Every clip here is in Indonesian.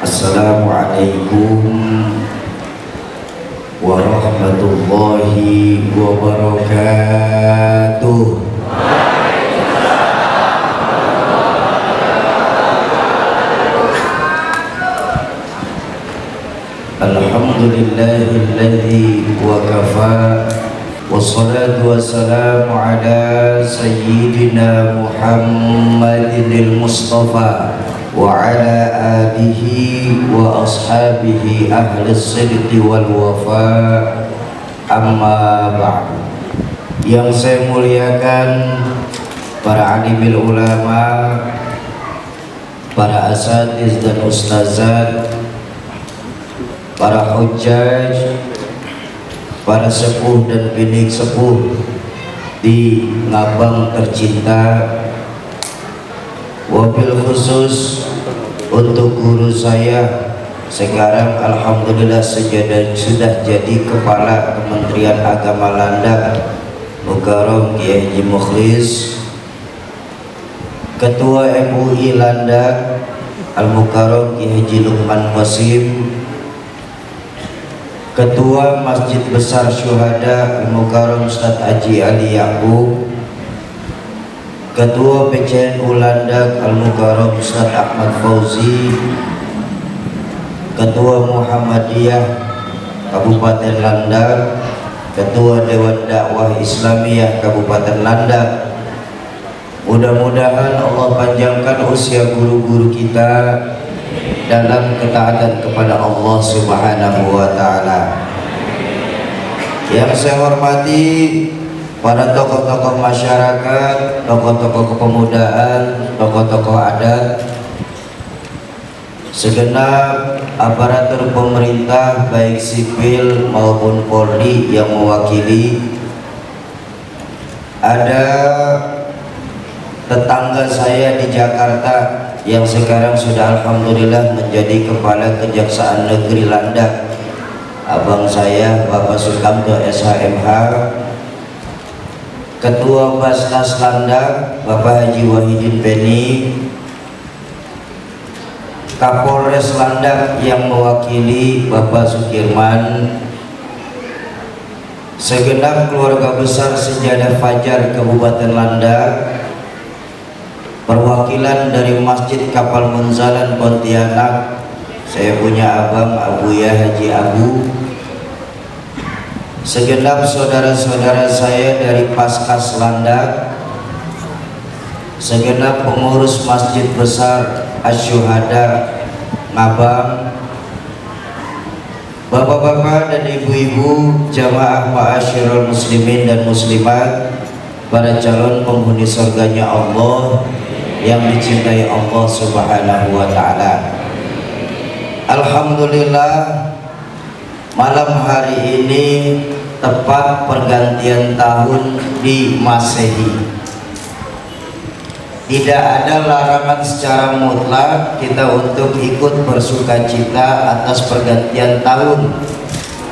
Assalamualaikum warahmatullahi wabarakatuh. Alhamdulillahilladzi wa kafa, wassalatu wassalamu ala sayyidina Muhammadinil Mustafa wa ala alihi wa ashabihi ahli sidqi wal wafa, amma ba'du. Yang saya muliakan para alimil ulama, para asatiz dan ustazat, para hujjaj, para sepuh dan binik sepuh di Ngabang tercinta, wabil khusus untuk guru saya sekarang alhamdulillah sudah jadi Kepala Kementerian Agama Landak, Mukarram Kiai Haji Mukhlis, Ketua MUI Landak Al-Mukarram Kiai Haji Luqman Qasim, Ketua Masjid Besar Syuhada Al-Mukarram Ustadz Haji Ali Yaqub, Ketua PCNU Landak Al-Mukarram Ustadz Ahmad Fauzi, Ketua Muhammadiyah Kabupaten Landak, Ketua Dewan Dakwah Islamiyah Kabupaten Landak. Mudah-mudahan Allah panjangkan usia guru-guru kita dalam ketaatan kepada Allah Subhanahu wa Ta'ala. Yang saya hormati para tokoh-tokoh masyarakat, tokoh-tokoh kepemudaan, tokoh-tokoh adat, segenap aparatur pemerintah baik sipil maupun Polri yang mewakili, ada tetangga saya di Jakarta yang sekarang sudah alhamdulillah menjadi Kepala Kejaksaan Negeri Landak, abang saya Bapak Sukamto SHMH, Ketua Basnas Landak Bapak Haji Wahidin Beni, Kapolres Landak yang mewakili Bapak Sukirman, segenap keluarga besar Sejadah Fajar Kabupaten Landak, perwakilan dari Masjid Kapal Munzalan Pontianak, saya punya abang Abuya Haji Abu, segenap saudara-saudara saya dari Paskas Landak, segenap pengurus Masjid Besar Asy-Syuhada Ngabang, bapak-bapak dan ibu-ibu jamaah ma'asyiral muslimin dan muslimat, para calon penghuni surganya Allah yang dicintai Allah Subhanahu wa Ta'ala. Alhamdulillah, malam hari ini tepat pergantian tahun di Masehi. Tidak ada larangan secara mutlak kita untuk ikut bersukacita atas pergantian tahun,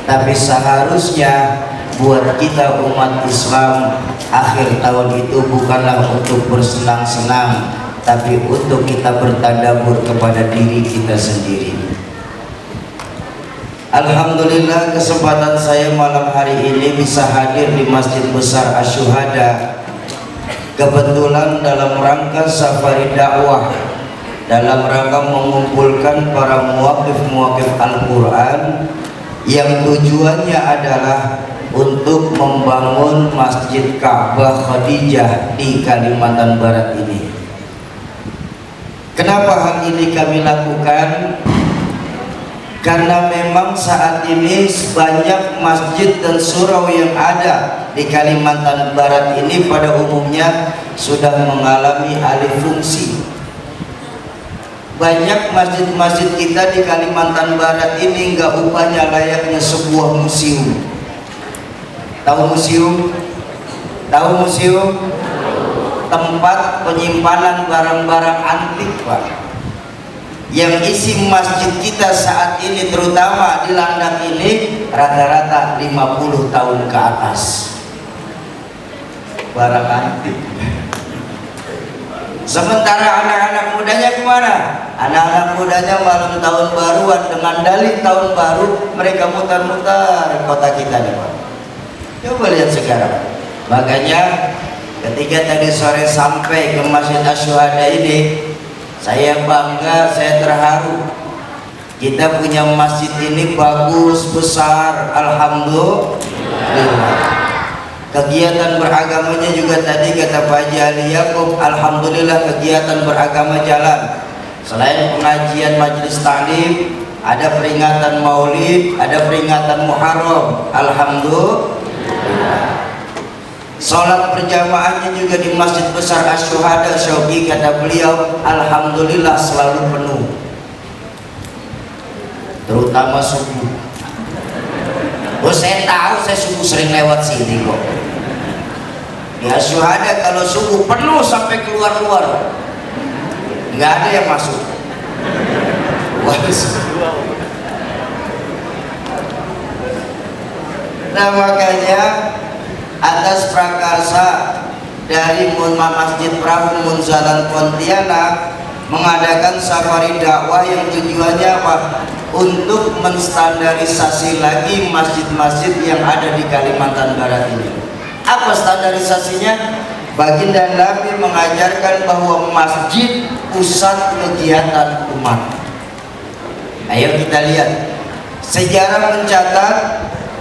tapi seharusnya buat kita umat Islam, akhir tahun itu bukanlah untuk bersenang-senang, tapi untuk kita bertadabbur kepada diri kita sendiri. Alhamdulillah, kesempatan saya malam hari ini bisa hadir di Masjid Besar Asy-Syuhada, kebetulan dalam rangka safari dakwah, dalam rangka mengumpulkan para muwaqif-muwaqif Al-Quran yang tujuannya adalah untuk membangun Masjid Ka'bah Khadijah di Kalimantan Barat ini. Kenapa hal ini kami lakukan? Karena memang saat ini banyak masjid dan surau yang ada di Kalimantan Barat ini pada umumnya sudah mengalami alih fungsi. Banyak masjid-masjid kita di Kalimantan Barat ini enggak upahnya layaknya sebuah museum. Tahu museum? Tahu museum? Tempat penyimpanan barang-barang antik, Pak. Yang isi masjid kita saat ini, terutama di Landak ini, rata-rata 50 tahun ke atas. Barang antik. Sementara anak-anak mudanya kemana? anak-anak mudanya malam tahun baruan dengan dalih tahun baru mereka mutar-mutar kota kita nih Pak. Coba lihat sekarang. Makanya ketika tadi sore sampai ke Masjid Asy-Syuhada ini, saya bangga, saya terharu. Kita punya masjid ini bagus, besar, alhamdulillah. Kegiatan beragamanya juga tadi kata Pak Haji Ali Yaakob, alhamdulillah kegiatan beragama jalan. Selain pengajian majelis taklim, ada peringatan maulid, ada peringatan Muharram, alhamdulillah. Salat berjamaahnya juga di Masjid Besar Asy-Syuhada Syauqi, kata beliau, alhamdulillah selalu penuh. Terutama subuh. Oh, saya tahu, saya subuh sering lewat sini kok. Di Asy-Syuhada kalau subuh penuh sampai keluar-luar, nggak ada yang masuk. Nah makanya atas prakarsa dari Masjid Perahu Munzalan Pontianak mengadakan safari dakwah yang tujuannya apa? Untuk menstandarisasi lagi masjid-masjid yang ada di Kalimantan Barat ini. Apa standarisasinya? Baginda Nabi mengajarkan bahwa masjid pusat kegiatan umat. Ayo kita lihat. Sejarah mencatat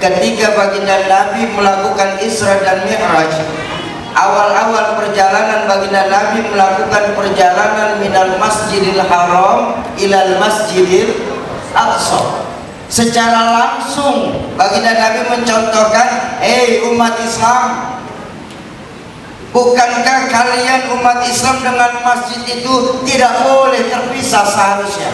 ketika baginda Nabi melakukan Isra dan Mi'raj, awal-awal perjalanan baginda Nabi melakukan perjalanan minal Masjidil Haram ilal Masjidil Aqsa. Secara langsung baginda Nabi mencontohkan, umat Islam, bukankah kalian umat Islam dengan masjid itu tidak boleh terpisah seharusnya?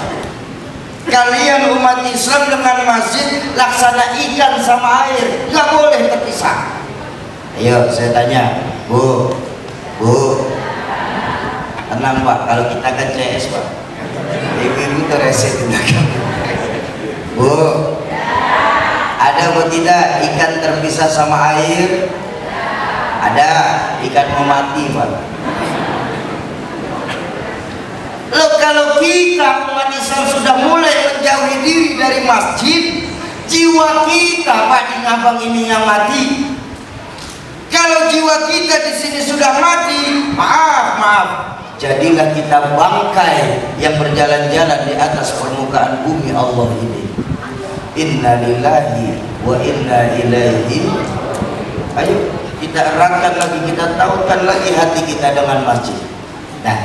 Kalian umat Islam dengan masjid laksana ikan sama air, nggak boleh terpisah. Ayo saya tanya, Bu, tenang Pak, kalau kita kan CS Pak, ibu-ibu terese tindakan. Bu, ada atau tidak ikan terpisah sama air? Ada, ikan mau mati Pak. Loh, kalau kita umat Islam sudah mulai menjauhi diri dari masjid, jiwa kita Pak di Ngabang ini yang mati. Kalau jiwa kita di sini sudah mati, maaf, jadilah kita bangkai yang berjalan-jalan di atas permukaan bumi Allah ini. Inna lillahi wa inna ilaihi. Ayo kita eratkan lagi, kita tautkan lagi hati kita dengan masjid. Nah,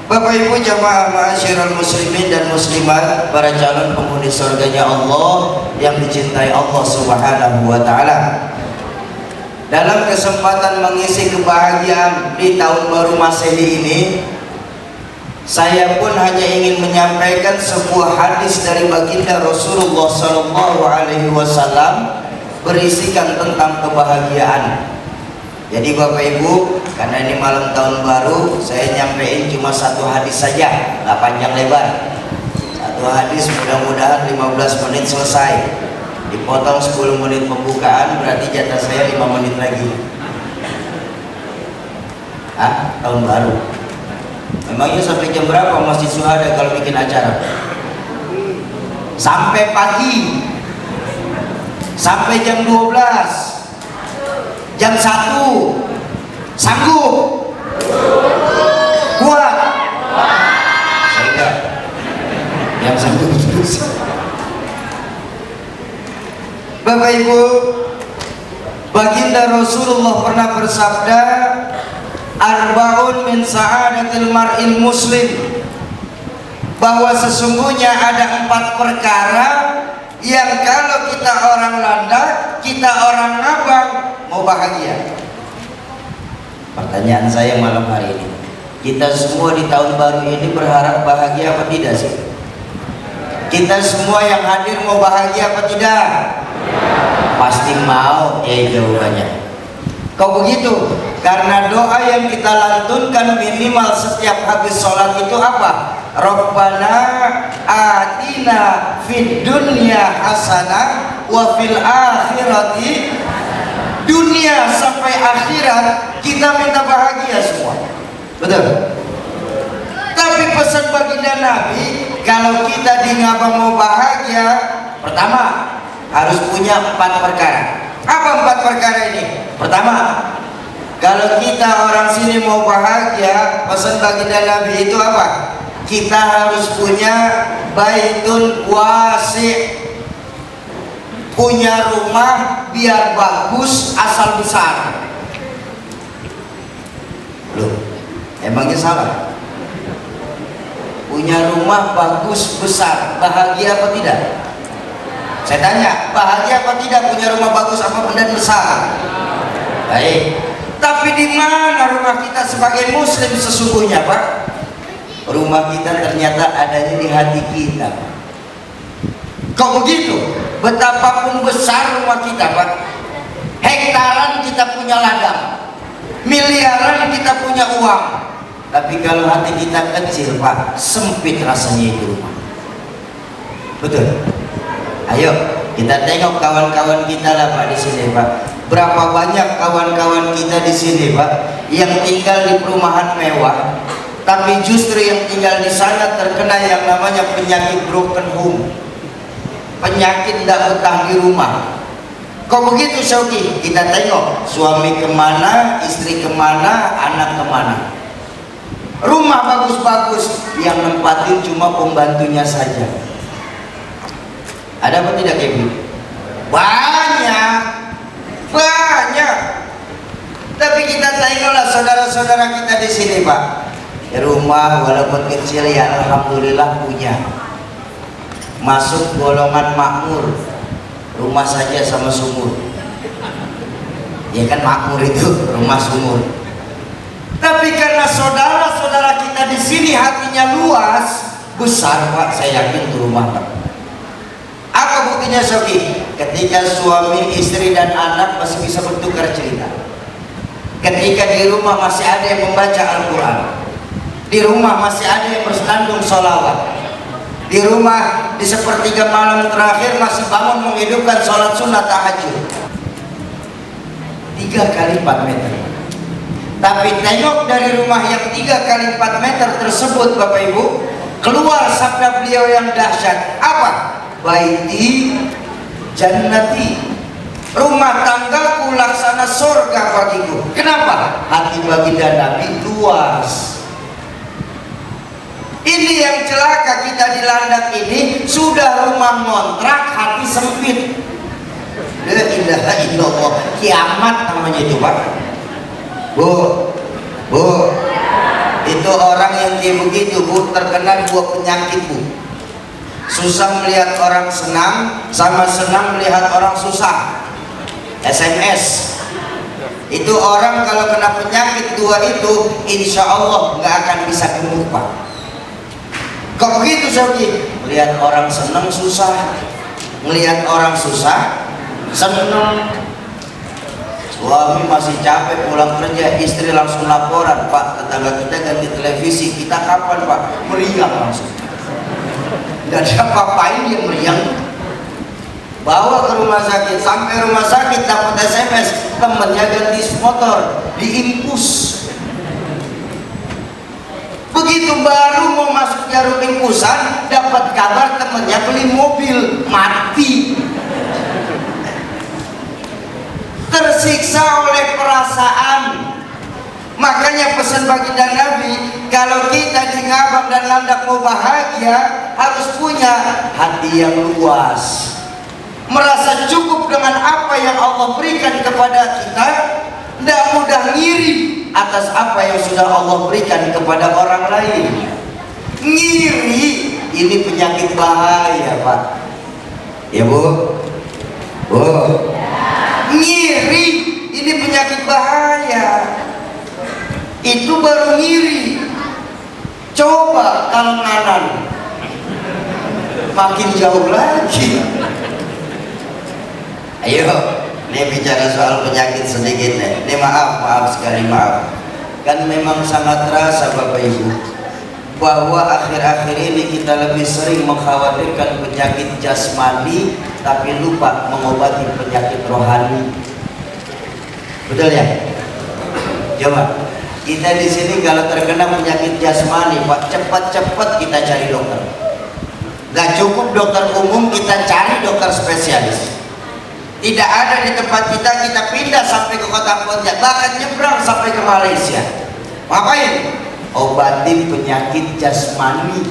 Bapak Ibu jamaah ma'asyiral muslimin dan muslimat, para calon penghuni surganya Allah yang dicintai Allah Subhanahu wa taala. Dalam kesempatan mengisi kebahagiaan di tahun baru Masehi ini, saya pun hanya ingin menyampaikan sebuah hadis dari baginda Rasulullah SAW berisikan tentang kebahagiaan. Jadi Bapak Ibu, karena ini malam tahun baru, saya nyampein cuma satu hadis saja, nggak panjang lebar. Satu hadis, mudah-mudahan 15 menit selesai. Dipotong 10 menit pembukaan, berarti jatah saya 5 menit lagi. Tahun baru. Memangnya sampai jam berapa Masjid Syuhada kalau bikin acara? Sampai pagi, sampai jam 12, jam 1. Sanggup? Kuat? Saya enggak. Yang sanggup terus. Bapak Ibu, baginda Rasulullah pernah bersabda, arba'un min sa'adatil mar'il muslim, bahwa sesungguhnya ada 4 perkara yang kalau kita orang landak, kita orang Ngabang mau bahagia. Pertanyaan saya malam hari ini, kita semua di tahun baru ini berharap bahagia apa tidak sih? Kita semua yang hadir mau bahagia apa tidak? Pasti mau, jawabannya. Kok begitu? Karena doa yang kita lantunkan minimal setiap habis sholat itu apa? Rabbana atina fid dunya hasanah wa fil akhirati. Dunia sampai akhirat kita minta bahagia semua. Betul? Tapi Tapi pesan baginda Nabi, kalau kita di Ngabang mau bahagia, pertama harus punya 4 perkara. Apa 4 perkara ini? Pertama, kalau kita orang sini mau bahagia, pesan baginda Nabi itu apa? Kita harus punya baitun wasi', punya rumah biar bagus asal besar. Loh, emangnya salah? Punya rumah bagus besar, bahagia apa tidak? Saya tanya, bahagia apa tidak punya rumah bagus apa dan besar? Baik. Tapi di mana rumah kita sebagai muslim sesungguhnya, Pak? Rumah kita ternyata adanya di hati kita. Kok begitu? Betapapun besar rumah kita, Pak, hektaran kita punya ladang, miliaran kita punya uang, tapi kalau hati kita kecil, Pak, sempit rasanya itu rumah. Betul? Ayo kita tengok kawan-kawan kita lah, Pak, di sini, Pak. Berapa banyak kawan-kawan kita di sini, Pak, yang tinggal di perumahan mewah, tapi justru yang tinggal di sana terkena yang namanya penyakit broken home, penyakit tidak betah di rumah. Kok begitu, Syauki? Kita tengok suami kemana, istri kemana, anak kemana. Rumah bagus-bagus, yang nempatin cuma pembantunya saja. Ada apa tidak, Ibu? Banyak. Tapi kita tengoklah saudara-saudara kita di sini, Pak. Rumah walaupun kecil ya alhamdulillah punya. Masuk golongan makmur, rumah saja sama sumur. Ya kan makmur itu rumah sumur. Tapi karena saudara-saudara kita di sini hatinya luas, besar, Pak, saya yakin itu rumah, Pak. Apa buktinya, Soki? Ketika suami, istri dan anak masih bisa bertukar cerita. Ketika di rumah masih ada yang membaca Al-Quran, di rumah masih ada yang bersenandung sholawat, di rumah di sepertiga malam terakhir masih bangun menghidupkan sholat sunnah tahajud 3 kali 4 meter. Tapi tengok dari rumah yang 3 kali 4 meter tersebut, Bapak Ibu, keluar sabda beliau yang dahsyat. Apa? Baiti jannati, rumah tanggaku laksana surga bagiku. Kenapa? Hati baginda Nabi luas. Ini yang celaka kita di Landak ini, sudah rumah ngontrak, hati sempit. La ilaha illallah, kiamat namanya itu, Pak. Bu, itu orang yang kayak begitu, Bu, terkena 2 penyakit, Bu. Susah melihat orang senang, sama senang melihat orang susah. SMS. Itu orang kalau kena penyakit 2 itu, insya Allah nggak akan bisa gemuk, Pak. Kok begitu, Soki? Melihat orang senang susah, melihat orang susah senang. Suami masih capek pulang kerja, istri langsung laporan, Pak, tetangga kita ganti televisi, kita kapan, Pak? Meriang langsung. Gak ada apa-apain dia meriang. Bawa ke rumah sakit, sampai rumah sakit dapat SMS, temennya ganti motor, diimpus. Begitu baru mau masuk jarum impusan, dapat kabar temennya beli mobil, mati. Tersiksa oleh perasaan. Makanya pesan baginda Nabi, kalau kita di Ngabang dan Landak mau bahagia, harus punya hati yang luas, merasa cukup dengan apa yang Allah berikan kepada kita, tidak mudah ngiri atas apa yang sudah Allah berikan kepada orang lain. Ngiri ini penyakit bahaya, Pak. Ya, Bu? Ngiri ini penyakit bahaya. Itu baru ngiri. Coba kalau nganan, makin jauh lagi. Ayo, ini bicara soal penyakit sedikit nih. Ini maaf sekali, maaf. Kan memang sangat terasa, Bapak Ibu, bahwa akhir-akhir ini kita lebih sering mengkhawatirkan penyakit jasmani, tapi lupa mengobati penyakit rohani. Betul ya? Coba Kita di sini kalau terkena penyakit jasmani, Pak, cepat-cepat kita cari dokter. Gak cukup dokter umum, kita cari dokter spesialis. Tidak ada di tempat kita, kita pindah sampai ke kota Pontianak, bahkan nyebrang sampai ke Malaysia. Ngapain? Obatin penyakit jasmani.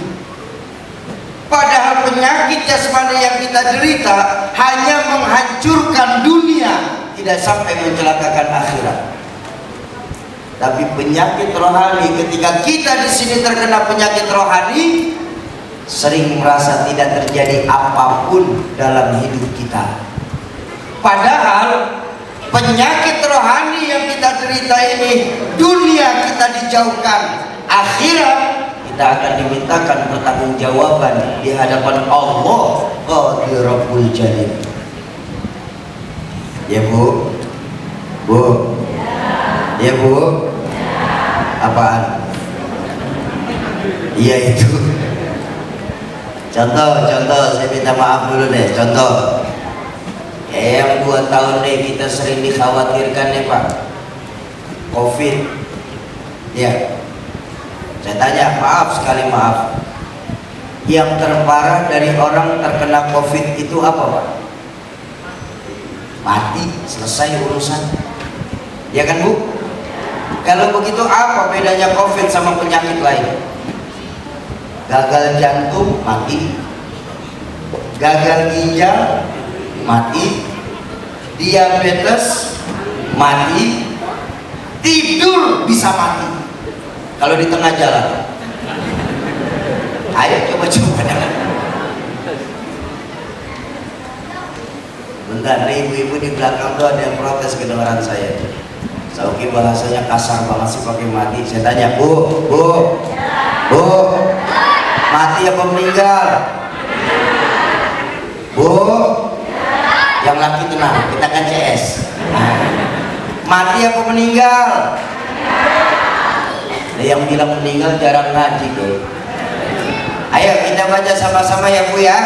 Padahal penyakit jasmani yang kita derita hanya menghancurkan dunia, tidak sampai mencelakakan akhirat. Tapi penyakit rohani, ketika kita di sini terkena penyakit rohani, sering merasa tidak terjadi apapun dalam hidup kita. Padahal penyakit rohani yang kita derita ini, dunia kita dijauhkan, akhirat kita akan dimintakan pertanggungjawaban di hadapan Allah Qadirul Jalil. Ya Bu, Bu, ya Bu, apaan? Iya itu. Contoh, saya minta maaf dulu deh. Contoh, yang 2 tahun deh kita sering dikhawatirkan nih Pak, COVID. Ya, saya tanya, maaf sekali maaf, yang terparah dari orang terkena COVID itu apa Pak? Mati, selesai urusan. Ya kan Bu? Kalau begitu apa bedanya COVID sama penyakit lain? Gagal jantung mati, gagal ginjal mati, diabetes mati, tidur bisa mati kalau di tengah jalan. Ayo coba-coba. Bentar, nih ibu-ibu di belakang tuh ada yang protes kedengaran saya. Sauki bahasanya kasar banget sih pakai mati. Saya tanya, Bu, mati apa meninggal? Bu, yang laki tenang, kita kan CS. Mati apa meninggal? Yang bilang meninggal jarang ngaji tuh. Ayo kita baca sama-sama ya Bu ya.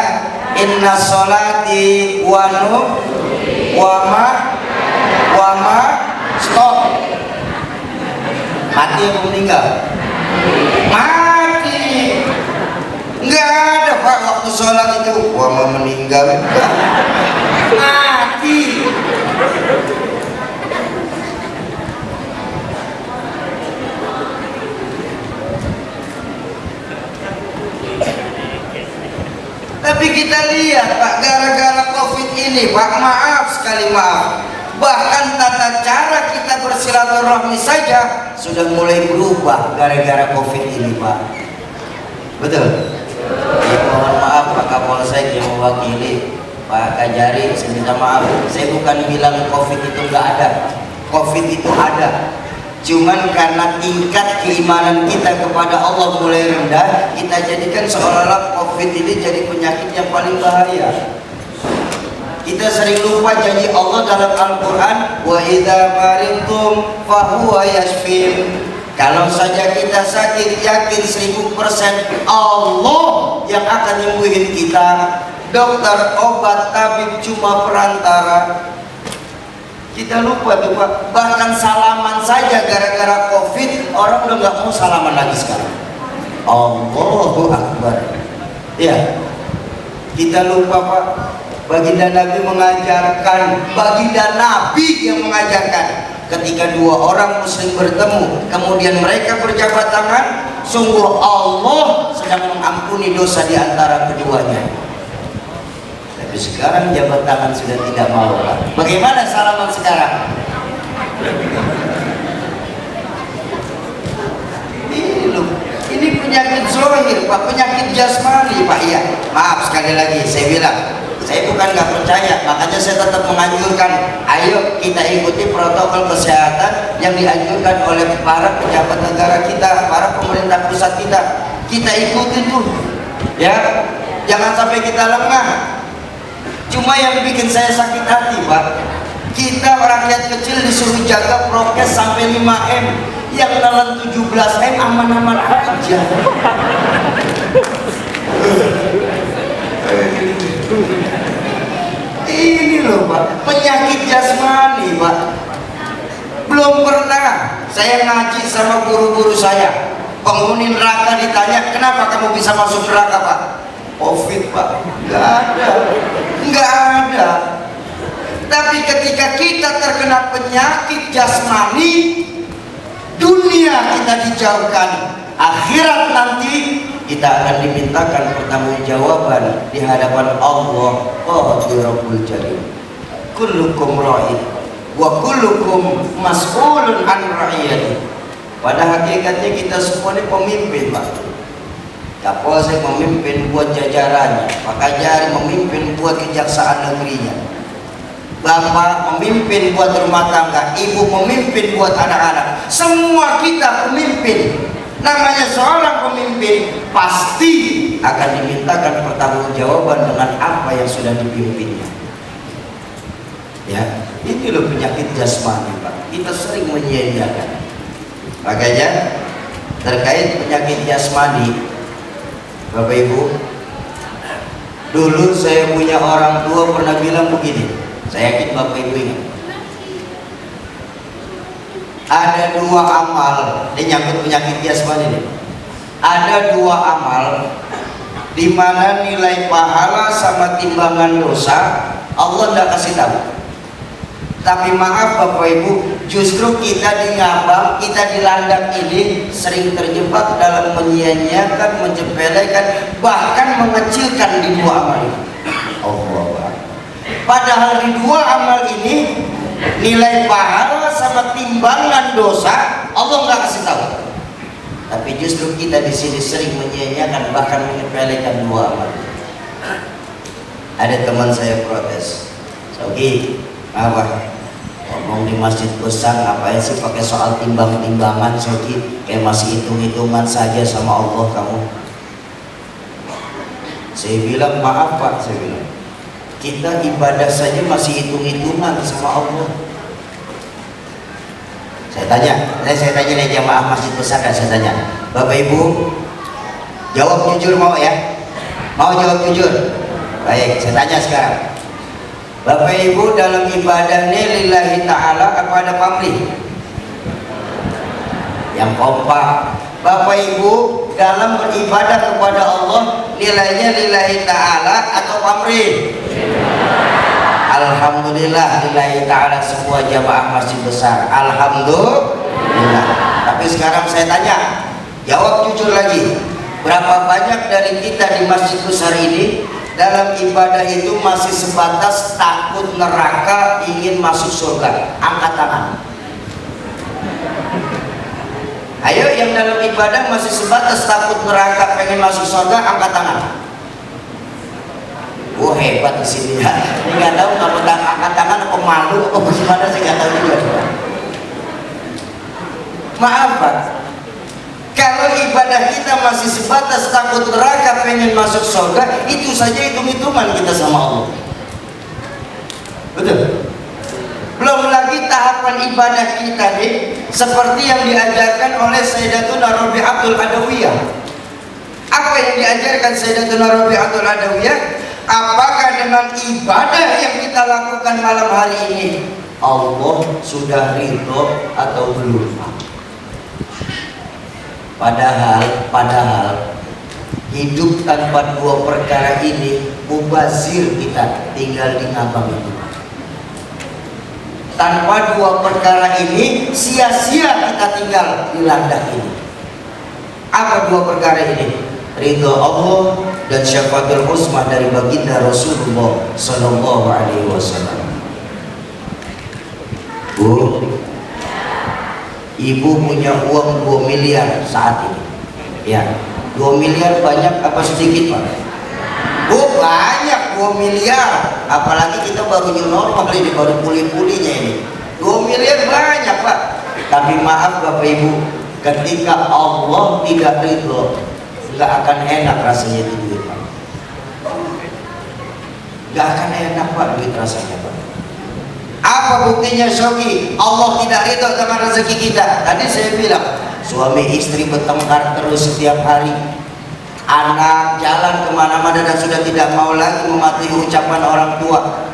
Inna sholati wa ma stop. Mati apa meninggal? Mati. Enggak ada Pak waktu sholat itu wa ma meninggal. Mati. Tapi kita lihat Pak, gara-gara COVID ini Pak, maaf sekali maaf, bahkan tata cara kita bersilaturahmi saja sudah mulai berubah gara-gara COVID ini Pak. Betul? Ya, mohon maaf Pak Kapolsek yang mewakili Pak Kajari, saya minta maaf, saya bukan bilang COVID itu nggak ada. COVID itu ada, cuman karena tingkat keimanan kita kepada Allah mulai rendah, kita jadikan seolah-olah COVID ini jadi penyakit yang paling bahaya. Kita sering lupa janji Allah dalam Al-Quran, wa idza maridtum fahuwa yashfin. Kalau saja kita sakit, yakin 1000% Allah yang akan nyembuhin kita. Dokter, obat, tabib cuma perantara. Kita lupa tuh Pak, bahkan salaman saja gara-gara COVID orang udah nggak mau salaman lagi sekarang. Allahu Akbar. Ya, kita lupa Pak, baginda Nabi mengajarkan, baginda Nabi yang mengajarkan, ketika 2 orang muslim bertemu kemudian mereka berjabat tangan, sungguh Allah sedang mengampuni dosa di antara keduanya. Tapi sekarang jabat tangan sudah tidak mau Pak. Bagaimana salaman sekarang? Ini penyakit zahir Pak, penyakit jasmani Pak. Iya, maaf sekali lagi saya bilang, saya bukan nggak percaya, makanya saya tetap menganjurkan, ayo kita ikuti protokol kesehatan yang dianjurkan oleh para pejabat negara kita, para pemerintah pusat kita. Kita ikuti tuh, ya, jangan sampai kita lengah. Cuma yang bikin saya sakit hati Pak, kita rakyat kecil disuruh jaga prokes sampai 5M, yang dalam 17M aman-aman aja. Ini loh Pak, penyakit jasmani Pak. Belum pernah Saya ngaji sama guru-guru saya, penghuni neraka ditanya, kenapa kamu bisa masuk neraka Pak? Covid Pak. Nggak ada. Tapi ketika kita terkena penyakit jasmani, dunia kita dijauhkan, akhirat nanti kita akan dimintakan pertanggungjawaban di hadapan Allah Rabbul Jalil. Kullukum ra'in wa kullukum mas'ulun an ra'iyati. Pada hakikatnya kita semua ini pemimpin Pak. Kapolsek memimpin buat jajarannya, Pak Kajari memimpin buat kejaksaan negerinya, Bapak memimpin buat rumah tangga, Ibu memimpin buat anak-anak. Semua kita pemimpin. Namanya seorang pemimpin pasti akan dimintakan pertanggungjawaban dengan apa yang sudah dipimpinnya. Ya, ini loh penyakit jasmani Pak. Kita sering menyia-nyiakan. Makanya terkait penyakit jasmani, Bapak Ibu, dulu saya punya orang tua pernah bilang begini. Saya yakin Bapak Ibu ingat. Ada dua amal, ini nyangkut penyakit jasmani ini. Ada dua amal di mana nilai pahala sama timbangan dosa Allah tidak kasih tahu. Tapi maaf Bapak Ibu, justru kita di ngabang, kita di landak ini sering terjebak dalam menyia-nyiakan, menyepelekan, bahkan mengecilkan di dua amal ini. Allah. Padahal di dua amal ini nilai pahala sama timbangan dosa Allah nggak kasih tahu. Tapi justru kita di sini sering menyia-nyiakan, bahkan menyepelekan dua amal. Ada teman saya protes, Sogi, apa? Ngomong di masjid besar ngapain sih pakai soal timbang-timbangan Sogi? Kayak masih hitung-hitungan saja sama Allah kamu. Saya bilang maaf Pak, saya bilang kita ibadah saja masih hitung-hitungan sama Allah. Saya tanya nih jamaah masjid besar, dan saya tanya, Bapak Ibu jawab jujur mau ya? Mau jawab jujur? Baik, saya tanya sekarang, Bapak Ibu dalam ibadahnya lillahi ta'ala apa ada pamrih? Yang kompak. Bapak Ibu dalam beribadah kepada Allah nilainya lillahi ta'ala atau pamrih? Alhamdulillah lillahi ta'ala semua jamaah masjid besar. Alhamdulillah. Tapi sekarang saya tanya, jawab jujur lagi, berapa banyak dari kita di masjid besar ini dalam ibadah itu masih sebatas takut neraka, ingin masuk surga? Angkat tangan. Ayo yang dalam ibadah masih sebatas takut neraka, pengen masuk surga, angkat tangan. Oh hebat di sini ya. Ini nggak tahu kalau angkat tangan apa malu apa gimana, saya nggak tahu juga. Maaf Pak, kalau ibadah kita masih sebatas takut neraka, pengen masuk surga, itu saja hitung-hitungan kita sama Allah. Betul? Belum lagi tahapan ibadah kita nih, seperti yang diajarkan oleh Sayyidatuna Rabi'atul Adawiyah. Apa yang diajarkan Sayyidatuna Rabi'atul Adawiyah? Apakah dengan ibadah yang kita lakukan malam hari ini Allah sudah ridho atau belum? Padahal hidup tanpa dua perkara ini mubazir, kita tinggal di ngabang itu. Tanpa dua perkara ini sia-sia kita tinggal di landak ini. Apa dua perkara ini? Ridho Allah dan syafaatul uzma dari baginda Rasulullah Sallallahu Alaihi Wasallam. Bu, Ibu punya uang 2 miliar saat ini. Ya, 2 miliar banyak apa sedikit Pak? Bu, banyak 2 miliar. Apalagi kita baru new normal ini, baru pulih-pulihnya ini. 2 miliar banyak Pak. Tapi maaf Bapak Ibu, ketika Allah tidak ridho, nggak akan enak rasanya itu duit Pak. Nggak akan enak Pak duit rasanya Pak. Apa buktinya Sogi? Allah tidak ridho sama rezeki kita. Tadi saya bilang suami istri bertengkar terus setiap hari, anak jalan kemana-mana dan sudah tidak mau lagi mematuhi ucapan orang tua.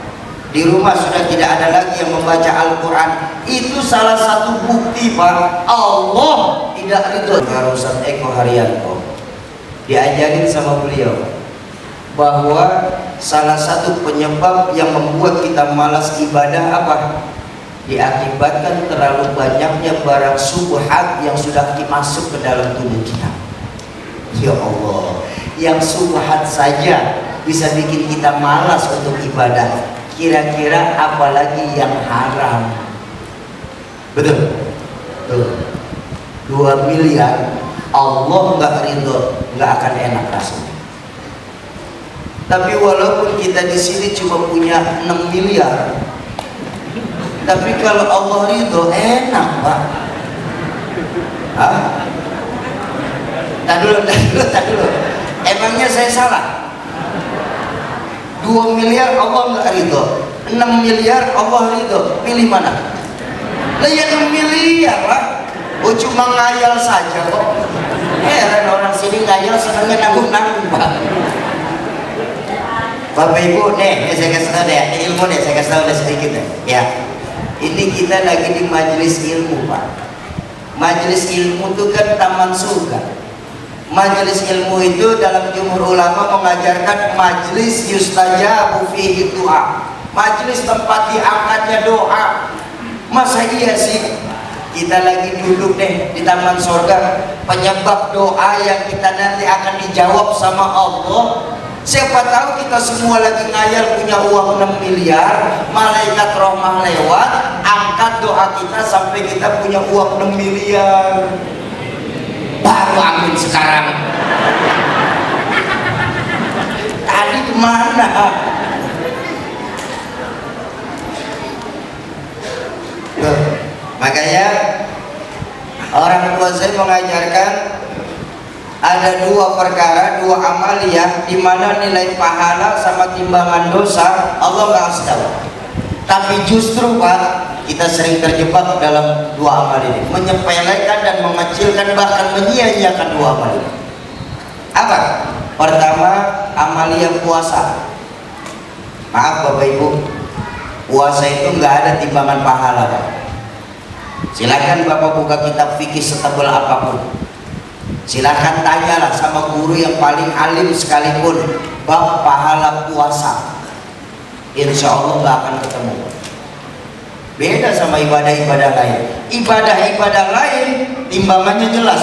di rumah sudah tidak ada lagi yang membaca Al-Quran. Itu salah satu bukti Pak, Allah tidak ridho. Ustaz Eko Haryanto diajarin sama beliau bahwa salah satu penyebab yang membuat kita malas ibadah apa? Diakibatkan terlalu banyaknya barang subhat yang sudah masuk ke dalam tubuh kita. Ya Allah, yang subhat saja bisa bikin kita malas untuk ibadah, kira-kira apalagi yang haram. Betul? Tuh, 2 miliar Allah nggak ridho, nggak akan enak rasanya. Tapi walaupun kita di sini cuma punya 6 miliar, tapi kalau Allah ridho enak Pak. Hah? Tak dulu. Emangnya saya salah? 2 miliar Allah nggak ridho, 6 miliar Allah ridho, pilih mana? Lah ya 6 miliar Pak. Oh cuma ngayal saja kok. Heran orang sini ngayal senangnya nanggung-nanggung Pak. Bapak Ibu, nih saya kasih tahu deh, ilmu deh, saya kasih tahu deh sedikit deh. Ya, ini kita lagi di majelis ilmu Pak. Majelis ilmu itu kan taman surga. Majelis ilmu itu dalam jumhur ulama mengajarkan majelis yustajabu fihi doa, majelis tempat diangkatnya doa. Masa iya sih kita lagi duduk deh di taman surga, penyebab doa yang kita nanti akan dijawab sama Allah. Siapa tahu kita semua lagi ngayal punya uang 6 miliar, malaikat rahmah lewat, angkat doa kita sampai kita punya uang 6 miliar. Baru amin sekarang. Tadi kemana? Tuh, makanya orang tua saya mengajarkan ada 2 perkara, 2 amaliyah di mana nilai pahala sama timbangan dosa Allah nggak kasih tahu. Tapi justru Pak, kita sering terjebak dalam 2 amal ini, menyepelekan dan mengecilkan, bahkan menyia-nyiakan 2 amal ini. Apa? Pertama, amaliyah puasa. Maaf Bapak Ibu, puasa itu nggak ada timbangan pahala Pak. Silakan Bapak buka kitab fikih setebal apapun, silakan tanyalah sama guru yang paling alim sekalipun bab pahala puasa, insya Allah nggak akan ketemu. Beda sama ibadah-ibadah lain. Ibadah-ibadah lain timbangannya jelas.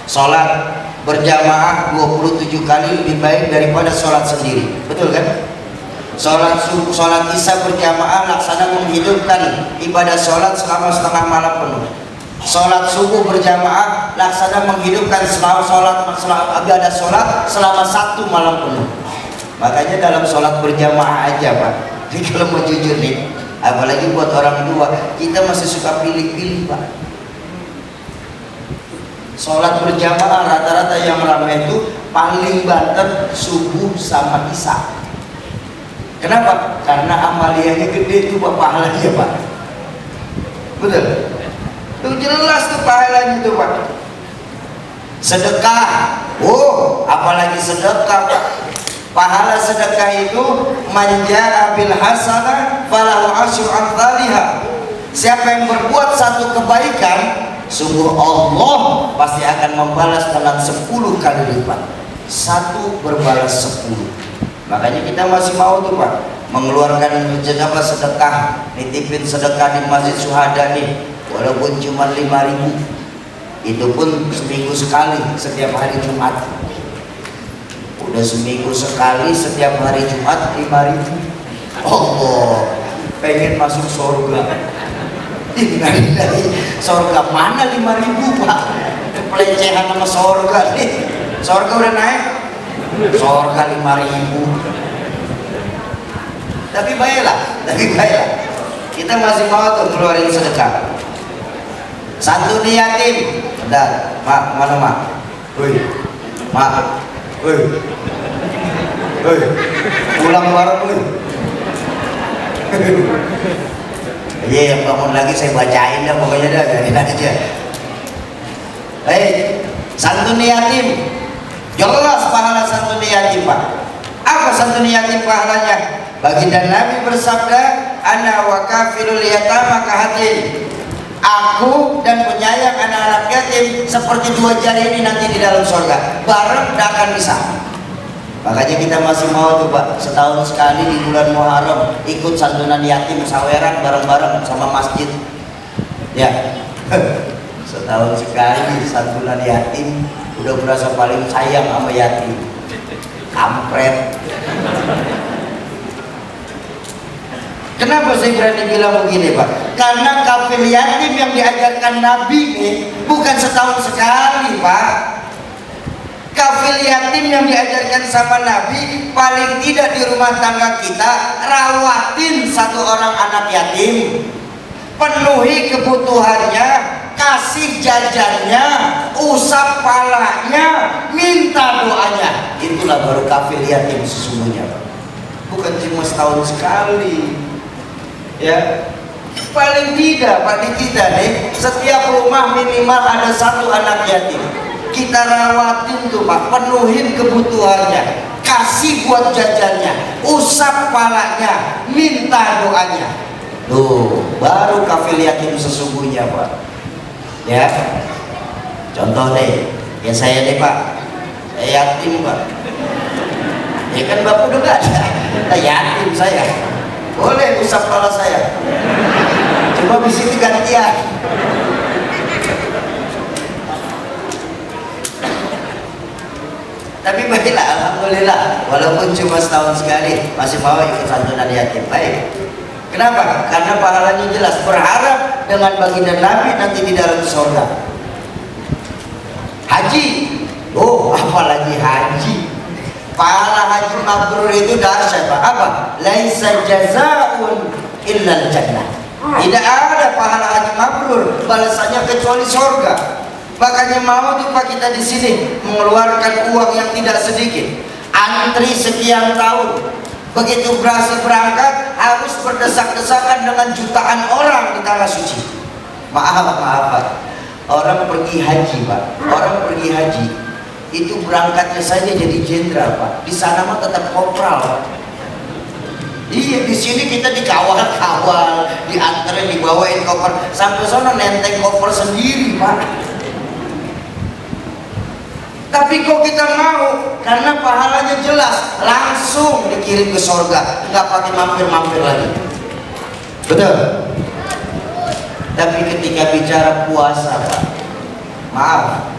Sholat berjamaah 27 kali lebih baik daripada sholat sendiri, betul kan? Sholat isya berjamaah laksana menghidupkan ibadah sholat selama setengah malam penuh. Sholat subuh berjamaah laksana menghidupkan ibadah sholat selama 1 malam penuh. Makanya dalam sholat berjamaah aja Pak, jadi kalau mau jujur nih, apalagi buat orang tua, kita masih suka pilih-pilih Pak. Sholat berjamaah rata-rata yang ramai itu paling banter subuh sama isya. Kenapa? Karena amaliyahnya gede itu Pak, pahalanya Pak. Betul? Itu jelas tuh pahalanya tuh Pak. Sedekah, oh apalagi sedekah Pak. Pahala sedekah itu manja'a bil hasanah falahu asyru amsalihha. Siapa yang berbuat 1 kebaikan, sungguh Allah pasti akan membalas dengan 10 kali lipat. 1 berbalas 10. Makanya kita masih mau tuh Pak mengeluarkan sedekah, nitipin sedekah di Masjid Syuhada nih, walaupun cuma 5.000, itu pun seminggu sekali setiap hari Jumat. Udah seminggu sekali setiap hari Jumat 5.000. Allah, pengen masuk surga. Dari surga mana 5.000 Pak? Pelecehan sama surga nih. Surga udah naik, surga 5.000. Tapi baiklah, kita masih mau tuh keluarin sedekah. Santuni yatim, bentar, mak, mana mak? Woi, mak, woi, pulang bareng woi. Iya, yang bangun lagi saya bacain dah, pokoknya dah, biarin aja. Santuni yatim, jelas pahala santuni yatim Pak. Apa santuni yatim pahalanya? Baginda Nabi bersabda, ana wa kafilul yatama kahatin. Aku dan penyayang anak-anak yatim seperti dua jari ini nanti di dalam surga, bareng tidak akan bisa. Makanya kita masih mau tuh Pak, setahun sekali di bulan Muharram ikut santunan yatim saweran bareng-bareng sama masjid. Ya, setahun sekali santunan yatim, udah berasa paling sayang sama yatim. Kampret. Kenapa saya berani bilang begini Pak? Karena kafil yatim yang diajarkan Nabi ini bukan setahun sekali Pak. Kafil yatim yang diajarkan sama Nabi paling tidak di rumah tangga kita rawatin satu orang anak yatim, penuhi kebutuhannya, kasih jajannya, usap palanya, minta doanya. Itulah baru kafil yatim sesungguhnya Pak. Bukan cuma setahun sekali. Ya, paling tidak Pak di kita nih setiap rumah minimal ada satu anak yatim. Kita rawatin tuh Pak, penuhin kebutuhannya, kasih buat jajannya, usap palanya, minta doanya. Tuh, baru kafil yatim sesungguhnya Pak. Ya, contoh deh, ya saya deh Pak, saya yatim Pak. Ya kan Bapak udah gak ada, yatim saya. Boleh usap kepala saya, cuma di sini gantian. Tapi baiklah, alhamdulillah, walaupun cuma setahun sekali masih mau ikut santunan yatim. Baik. Kenapa? Karena pahalanya jelas. Berharap dengan baginda Nabi nanti di dalam surga. Haji, oh apalagi haji. Pahala haji mabrur itu dahsyat Pak. Apa? Laisa jazaa'un illal jannah. Tidak ada pahala haji mabrur balasannya kecuali surga. Makanya mau tuh Pak kita di sini mengeluarkan uang yang tidak sedikit. Antri sekian tahun. Begitu berangkat harus berdesak-desakan dengan jutaan orang di tanah suci. Maaf Pak. Orang pergi haji Pak. Orang pergi haji itu berangkatnya saja jadi jenderal Pak. Di sana mah tetap kopral Pak. Iya, di sini kita dikawal-kawal, diantarin, dibawain koper, sampai sana nenteng koper sendiri Pak. Tapi kok kita mau, karena pahalanya jelas, langsung dikirim ke surga, nggak pakai mampir-mampir lagi. Betul. Tapi ketika bicara puasa Pak, maaf,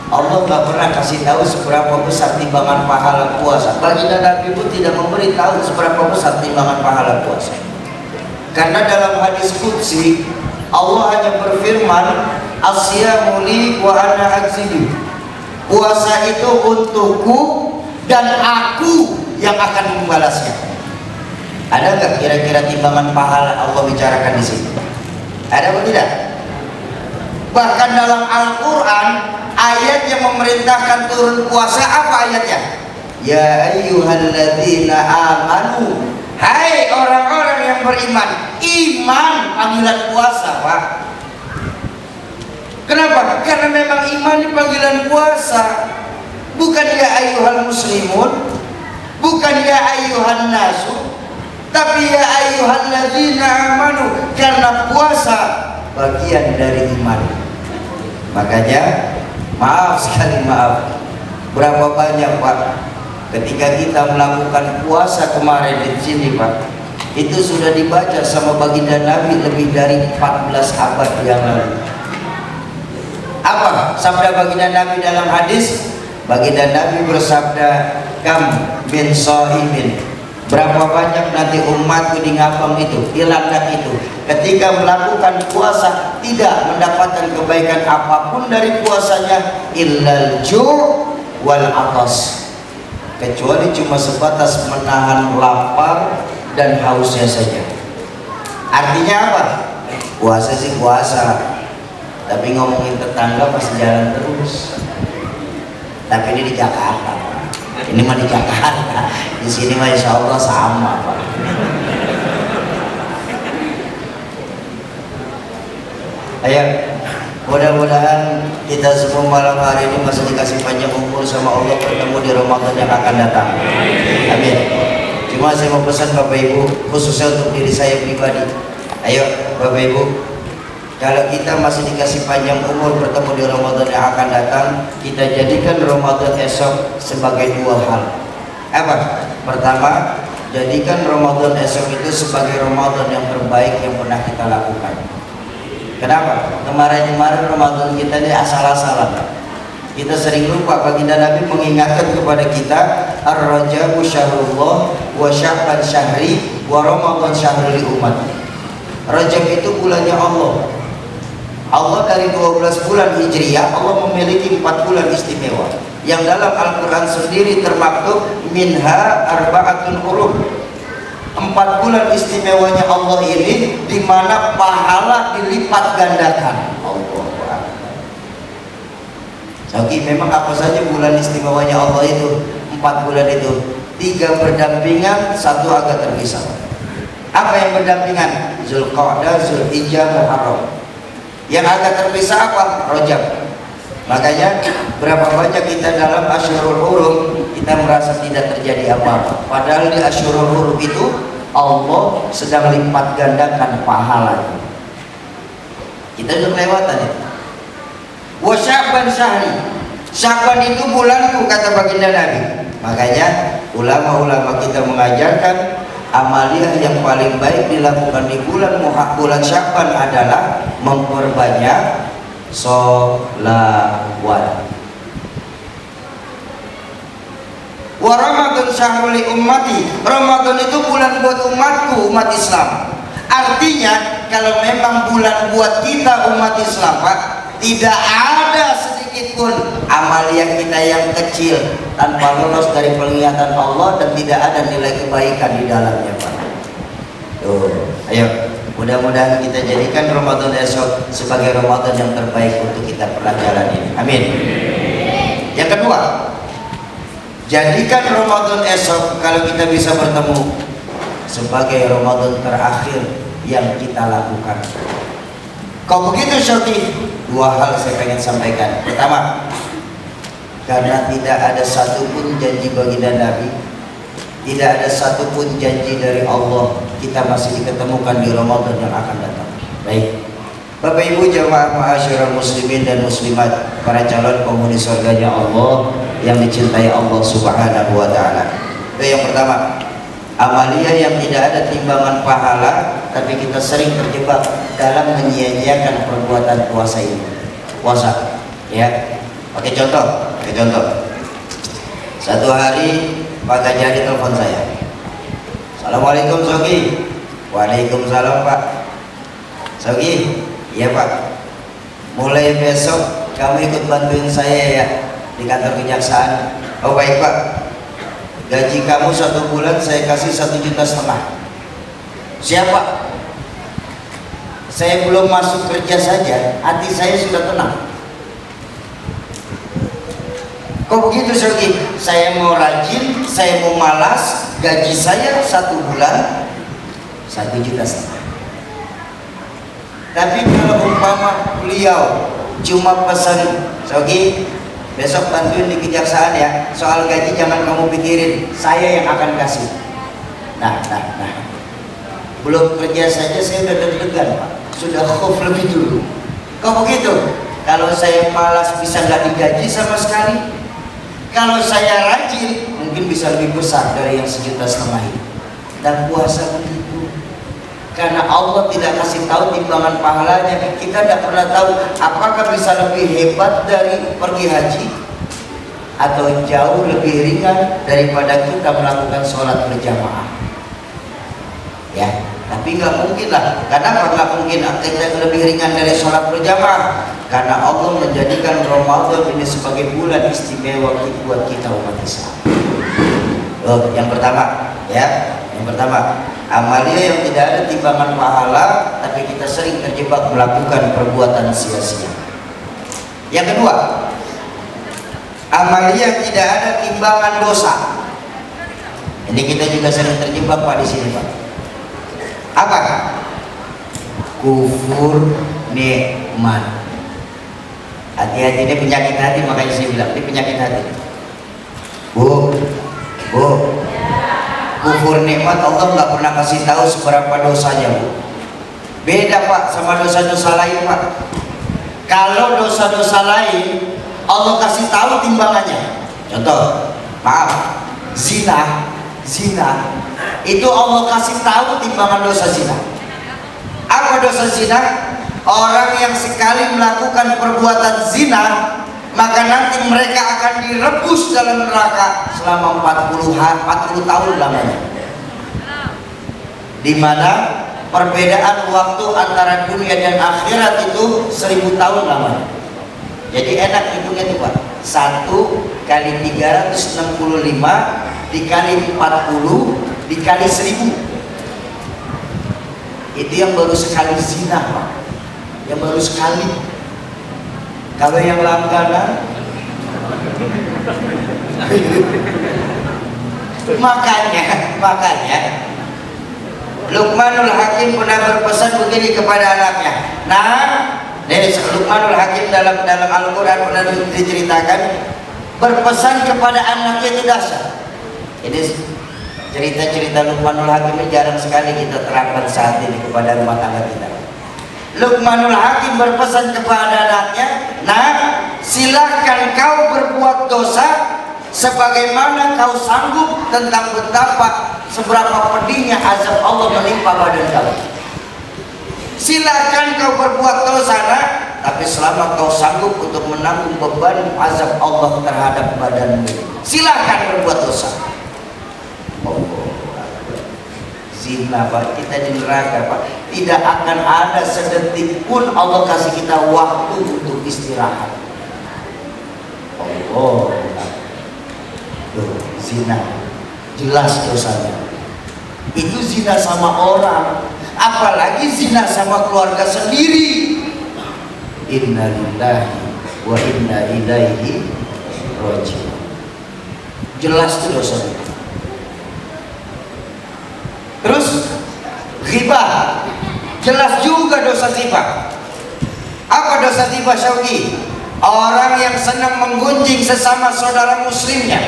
Allah nggak pernah kasih tahu seberapa besar timbangan pahala puasa. Baginda Nabi pun tidak memberitahu seberapa besar timbangan pahala puasa. Karena dalam hadis qudsi Allah hanya berfirman, "Asyamu li wa ana ajzidu." Puasa itu untukku dan aku yang akan membalasnya. Ada nggak kira-kira timbangan pahala Allah bicarakan di sini? Ada atau tidak? Bahkan dalam Al-Quran ayat yang memerintahkan turun puasa apa ayatnya? Ya ayyuhalladzina amanu, hai orang-orang yang beriman. Iman panggilan puasa Pak. Kenapa? Karena memang iman di panggilan puasa. Bukan ya ayyuhal muslimun, bukan ya ayyuhan nasu, tapi ya ayyuhalladzina amanu. Karena puasa bagian dari iman. Makanya maaf sekali, maaf, berapa banyak Pak ketika kita melakukan puasa kemarin di sini Pak, itu sudah dibaca sama baginda Nabi lebih dari 14 abad yang lalu. Apa sabda baginda Nabi dalam hadis? Baginda Nabi bersabda, kam bin so'imin, berapa banyak nanti umatku di ngapam itu, di landak itu, ketika melakukan puasa tidak mendapatkan kebaikan apapun dari puasanya, illal ju' wal atas, kecuali cuma sebatas menahan lapar dan hausnya saja. Artinya apa? Puasa sih puasa, tapi ngomongin tetangga masih jalan terus. Tapi ini di Jakarta, ini mah di Jakarta, di sini mah insya Allah sama Pak. Ayo, mudah-mudahan kita semua malam hari ini masih dikasih panjang umur sama Allah, bertemu di Ramadan yang akan datang. Amin. Cuma saya mau pesan Bapak Ibu, khususnya untuk diri saya pribadi. Ayo Bapak Ibu, kalau kita masih dikasih panjang umur bertemu di Ramadan yang akan datang, kita jadikan Ramadan esok sebagai dua hal. Apa? Pertama, jadikan Ramadan esok itu sebagai Ramadan yang terbaik yang pernah kita lakukan. Kenapa? Kemarin-kemarin Ramadan kita ini asal-asalan. Kita sering lupa, baginda Nabi mengingatkan kepada kita, Ar-Rajabu syahrullah wa Sya'ban syahri wa Ramadan syahrul umat. Rajab itu bulannya Allah. Allah dari 12 bulan Hijriyah, Allah memiliki 4 bulan istimewa yang dalam Al-Quran sendiri termaktub minha arba'atun hurum. 4 bulan istimewanya Allah ini di mana pahala dilipat gandakan. Oke, memang apa saja bulan istimewanya Allah itu? 4 bulan itu 3 berdampingan, 1 agak terpisah. Apa yang berdampingan? Zulqa'dah, Zulhijjah, Muharram. Yang agak terpisah apa? Rajab. Makanya berapa banyak kita dalam Asyurul Hurum kita merasa tidak terjadi apa-apa, padahal di Asyurul Hurum itu Allah sedang lipat gandakan pahalanya. Kita sudah kelewatan itu. Wa Sya'ban syahri, Sya'ban itu bulanku, kata baginda Nabi. Makanya ulama-ulama kita mengajarkan amaliyah yang paling baik dilakukan di bulan Sya'ban adalah memperbanyak sholawat. Wa Ramadan syahrul ummati, Ramadan itu bulan buat umatku, umat Islam. Artinya kalau memang bulan buat kita umat Islam, Pak, tidak ada sedikit pun amalia kita yang kecil tanpa lolos dari penglihatan Allah dan tidak ada nilai kebaikan di dalamnya, Pak. Tuh, ayo, mudah-mudahan kita jadikan Ramadan esok sebagai Ramadan yang terbaik untuk kita pernah jalani. Amin. Yang kedua, jadikan Ramadan esok kalau kita bisa bertemu sebagai Ramadan terakhir yang kita lakukan. Kok begitu Syarti? 2 hal saya pengen sampaikan. Pertama, karena tidak ada satupun janji baginda Nabi, tidak ada satupun janji dari Allah, kita masih diketemukan di Ramadan yang akan datang. Baik, Bapak Ibu jamaah ma'asyiral muslimin dan muslimat, para calon penghuni surganya Allah yang dicintai Allah Subhanahu wa taala. Itu yang pertama, amalia yang tidak ada timbangan pahala, tapi kita sering terjebak dalam menyia-nyiakan perbuatan puasa ini. Puasa, ya. Pakai contoh. Satu hari Pak Gajari telepon saya. Assalamualaikum Sogi. Waalaikumsalam Pak. Sogi, iya Pak. Mulai besok kamu ikut bantuin saya ya di kantor kejaksaan. Oh baik Pak. Gaji kamu 1 bulan saya kasih 1,5 juta. Siapa? Saya belum masuk kerja saja, hati saya sudah tenang. Kok begitu Sogi? Saya mau rajin, saya mau malas, gaji saya 1 bulan 1,5 juta. Tapi kalau umpama beliau cuma pesan, Sogi besok bantuin di kejaksaan ya, soal gaji jangan kamu pikirin, saya yang akan kasih. Nah, belum kerja saja saya udah deg-degan Pak, sudah khauf lebih dulu. Kok begitu? Kalau saya malas bisa nggak digaji sama sekali. Kalau saya rajin mungkin bisa lebih besar dari yang 1,5 juta ini. Dan puasa begitu, karena Allah tidak kasih tahu timbangan pahalanya. Kita tidak pernah tahu apakah bisa lebih hebat dari pergi haji atau jauh lebih ringan daripada kita melakukan sholat berjamaah. Ya, tapi nggak mungkin lah. Kenapa nggak mungkin kita lebih ringan dari sholat berjamaah? Karena Allah menjadikan Ramadan ini sebagai bulan istimewa buat kita umat Islam. Yang pertama, ya, amalia yang tidak ada timbangan pahala, tapi kita sering terjebak melakukan perbuatan sia-sia. Yang kedua, amalia yang tidak ada timbangan dosa. Ini kita juga sering terjebak Pak di sini Pak. Apa? Kufur nikmat. Hati-hati, ini penyakit hati, makanya saya bilang ini penyakit hati. Bu, Kufur nikmat Allah nggak pernah kasih tahu seberapa dosanya, Bu. Beda Pak sama dosa-dosa lain Pak. Kalau dosa-dosa lain Allah kasih tahu timbangannya. Contoh, maaf, zina itu Allah kasih tahu timbangan dosa zina. Apa dosa zina? Orang yang sekali melakukan perbuatan zina, maka nanti mereka akan direbus dalam neraka selama 40 tahun lamanya. Di mana perbedaan waktu antara dunia dan akhirat itu 1000 tahun lamanya. Jadi enak hitungnya tuh Pak. 1 kali 365 dikali 40 dikali 1000. Itu yang baru sekali zina Pak. Yang baru sekali. Kalau yang langganan makanya Luqmanul Hakim pernah berpesan begini kepada anaknya. Nah, Luqmanul Hakim dalam Al-Quran pernah diceritakan berpesan kepada anaknya itu dahsyat. Ini cerita-cerita Luqmanul Hakim ini jarang sekali kita terangkan saat ini kepada rumah tangga kita. Luqmanul Hakim berpesan kepada anaknya, nah silahkan kau berbuat dosa sebagaimana kau sanggup tentang betapa seberapa pedihnya azab Allah menimpa badan kau. Silahkan kau berbuat dosa nak, tapi selama kau sanggup untuk menanggung beban azab Allah terhadap badanmu, silahkan berbuat dosa. Zina Pak, kita di neraka Pak, tidak akan ada sedetik pun Allah kasih kita waktu untuk istirahat. Oh, zina jelas dosanya. Itu zina sama orang, apalagi zina sama keluarga sendiri. Inna lillahi wa inna ilaihi raji'un. Jelas itu dosanya. Terus ghibah, jelas juga dosa ghibah. Apa dosa ghibah Syauqi? Orang yang senang menggunjing sesama saudara muslimnya.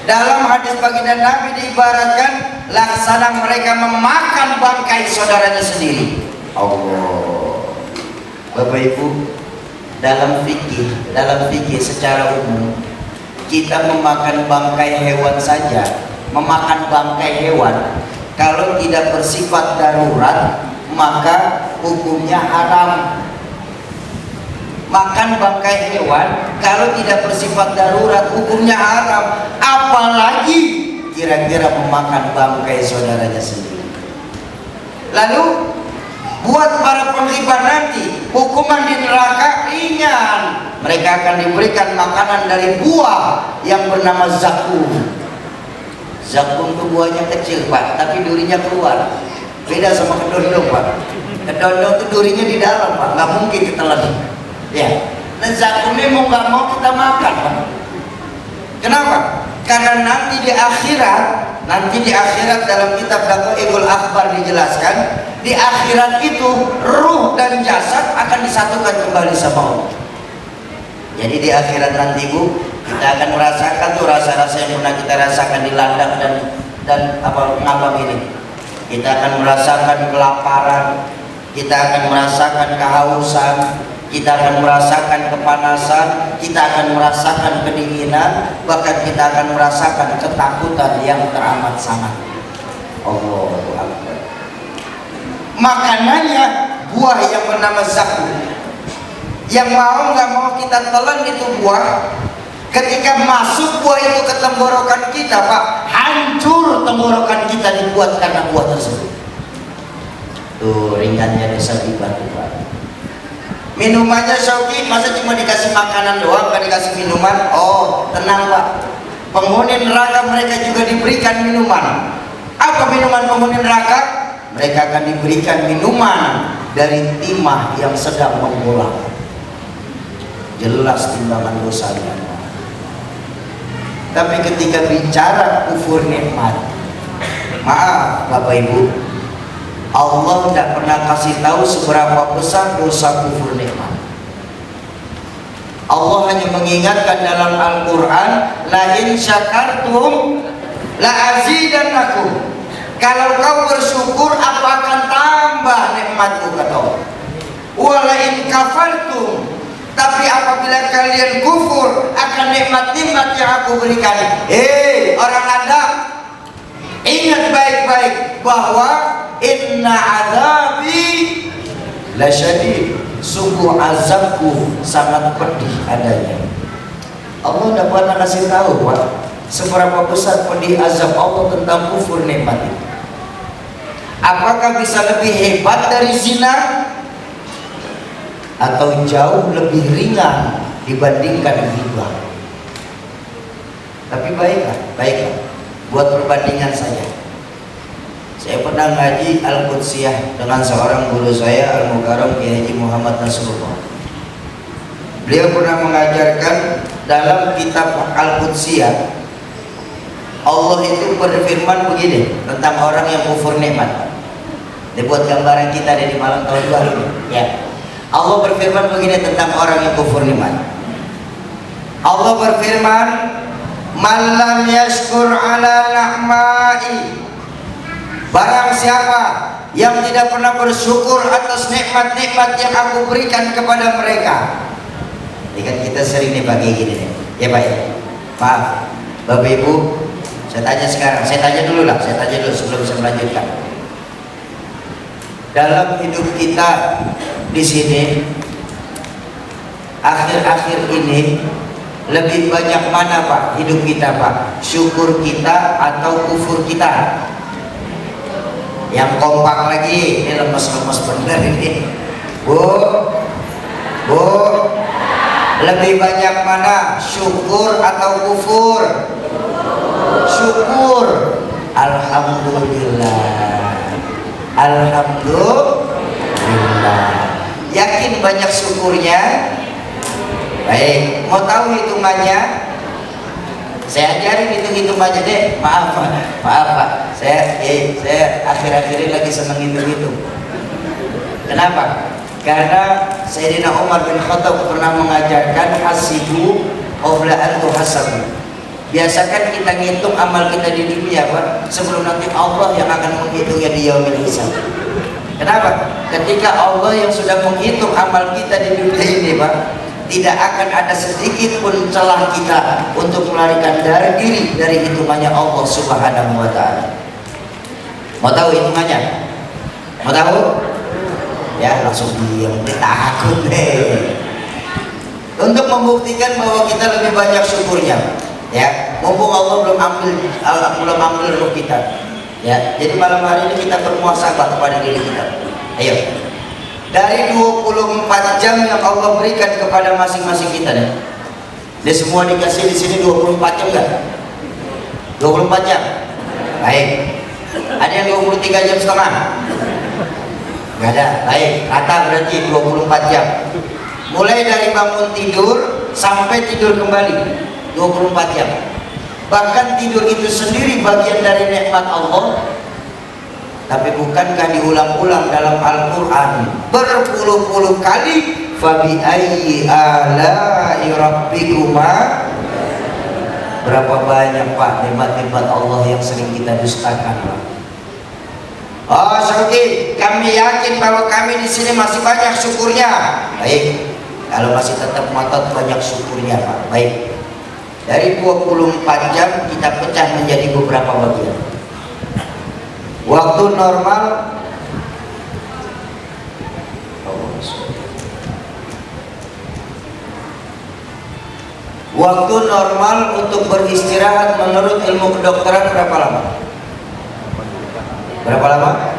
Dalam hadis baginda Nabi diibaratkan laksana mereka memakan bangkai saudaranya sendiri. Allah. Bapak Ibu, dalam fikih secara umum kita memakan bangkai hewan saja, memakan bangkai hewan kalau tidak bersifat darurat maka hukumnya haram. Makan bangkai hewan kalau tidak bersifat darurat hukumnya haram, apalagi kira-kira memakan bangkai saudaranya sendiri. Lalu buat para penghibah nanti hukuman di neraka ringan. Mereka akan diberikan makanan dari buah yang bernama zakum. Zakum itu buahnya kecil Pak, tapi durinya keluar. Beda sama kedondong Pak. Kedondong itu durinya di dalam Pak, nggak mungkin ditelan. Ya, nah zakum ini mau nggak mau kita makan Pak. Kenapa? Karena nanti di akhirat dalam kitab Daqaiqul Akhbar dijelaskan, di akhirat itu ruh dan jasad akan disatukan kembali sama Allah. Jadi di akhirat nanti Bu, kita akan merasakan tuh rasa-rasa yang pernah kita rasakan di ladang dan ngabang ini. Kita akan merasakan kelaparan, kita akan merasakan kehausan, kita akan merasakan kepanasan, kita akan merasakan kedinginan, bahkan kita akan merasakan ketakutan yang teramat sangat. Allahu Akbar. Makanannya buah yang bernama zakum. Yang mau nggak mau kita telan itu buah. Ketika masuk buah itu ke tenggorokan kita Pak, hancur tenggorokan kita dibuat karena buah tersebut. Tuh ringannya dosa ghibah Pak. Minumannya Syauqi, masa cuma dikasih makanan doang, gak dikasih minuman? Oh tenang Pak, penghuni neraka mereka juga diberikan minuman. Apa minuman penghuni neraka? Mereka akan diberikan minuman dari timah yang sedang menggolak. Jelas timbangan dosanya. Tapi ketika bicara kufur nikmat, maaf Bapak Ibu, Allah tidak pernah kasih tahu seberapa besar dosa kufur nikmat. Allah hanya mengingatkan dalam Al-Quran, la in syakartum la azidannakum. Kalau kau bersyukur, aku akan tambah nikmatku, kata Allah. Wala in kafartum, tapi apabila kalian kufur akan nikmat-nikmat yang aku berikan. Orang Anda, ingat baik-baik bahwa inna azabi lasyadid, sungguh azabku sangat pedih adanya. Allah tidak pernah kasih tahu, Pak, seberapa besar pedih azab Allah tentang kufur nikmat itu. Apakah bisa lebih hebat dari zina? Atau jauh lebih ringan dibandingkan ghibah? Tapi baiklah, buat perbandingan saja. Saya pernah ngaji Al-Qudsiyah dengan seorang guru saya, Al-Mukarram Kiai Haji Muhammad Nasrullah. Beliau pernah mengajarkan dalam kitab Al-Qudsiyah, Allah itu berfirman begini tentang orang yang kufur nikmat. Dibuat gambaran kita dari malam tahun baru, ya. Allah berfirman begini tentang orang yang kufur nikmat. Allah berfirman, "Man lam yashkur ala na'mai." Barang siapa yang tidak pernah bersyukur atas nikmat-nikmat yang aku berikan kepada mereka. Ini kan kita sering nih pakai gini nih. Ya Pak ya. Maaf, Bapak Ibu, saya tanya dulu sebelum saya melanjutkan. Dalam hidup kita di sini, akhir-akhir ini lebih banyak mana Pak hidup kita, Pak? Syukur kita atau kufur kita? Yang kompak lagi, ini lemes-lemes bener ini. Bu, lebih banyak mana? Syukur atau kufur? Syukur. Alhamdulillah. Yakin banyak syukurnya? Baik, mau tahu hitungannya? Saya ajarin hitung-hitungannya deh. Maaf Pak. Saya akhir-akhir ini lagi senang hitung-hitung. Kenapa? Karena Sayyidina Umar bin Khattab pernah mengajarkan hasibu qabla an tuhasabu. Biasakan kita ngitung amal kita di dunia, Pak, sebelum nanti Allah yang akan menghitungnya di yaumil hisab. Kenapa? Ketika Allah yang sudah menghitung amal kita di dunia ini, Pak, tidak akan ada sedikit pun celah kita untuk melarikan diri dari hitungannya Allah Subhanahu wa ta'ala. Mau tahu hitungannya? Mau tahu? Ya langsung diam, takut deh. Untuk membuktikan bahwa kita lebih banyak syukurnya, ya, mumpung Allah belum ambil roh kita, ya. Jadi malam hari ini kita bermuhasabah kepada diri kita. Ayo, dari 24 jam yang Allah berikan kepada masing-masing kita nih, dia semua dikasih di sini 24 jam enggak? 24 jam. Baik. Ada yang 23 jam setengah? Enggak ada. Baik, rata berarti 24 jam. Mulai dari bangun tidur sampai tidur kembali 24 jam. Bahkan tidur itu sendiri bagian dari nikmat Allah. Tapi bukankah diulang-ulang dalam Al-Quran berpuluh-puluh kali, fabi ayyi ala'i rabbikuma? Berapa banyak Pak nikmat-nikmat Allah yang sering kita dustakan, Pak? Oh Syuki, kami yakin bahwa kami di sini masih banyak syukurnya. Baik, kalau masih tetap ngotot banyak syukurnya, Pak. Baik. Dari 24 jam kita pecah menjadi beberapa bagian. Waktu normal untuk beristirahat menurut ilmu kedokteran berapa lama? Berapa lama?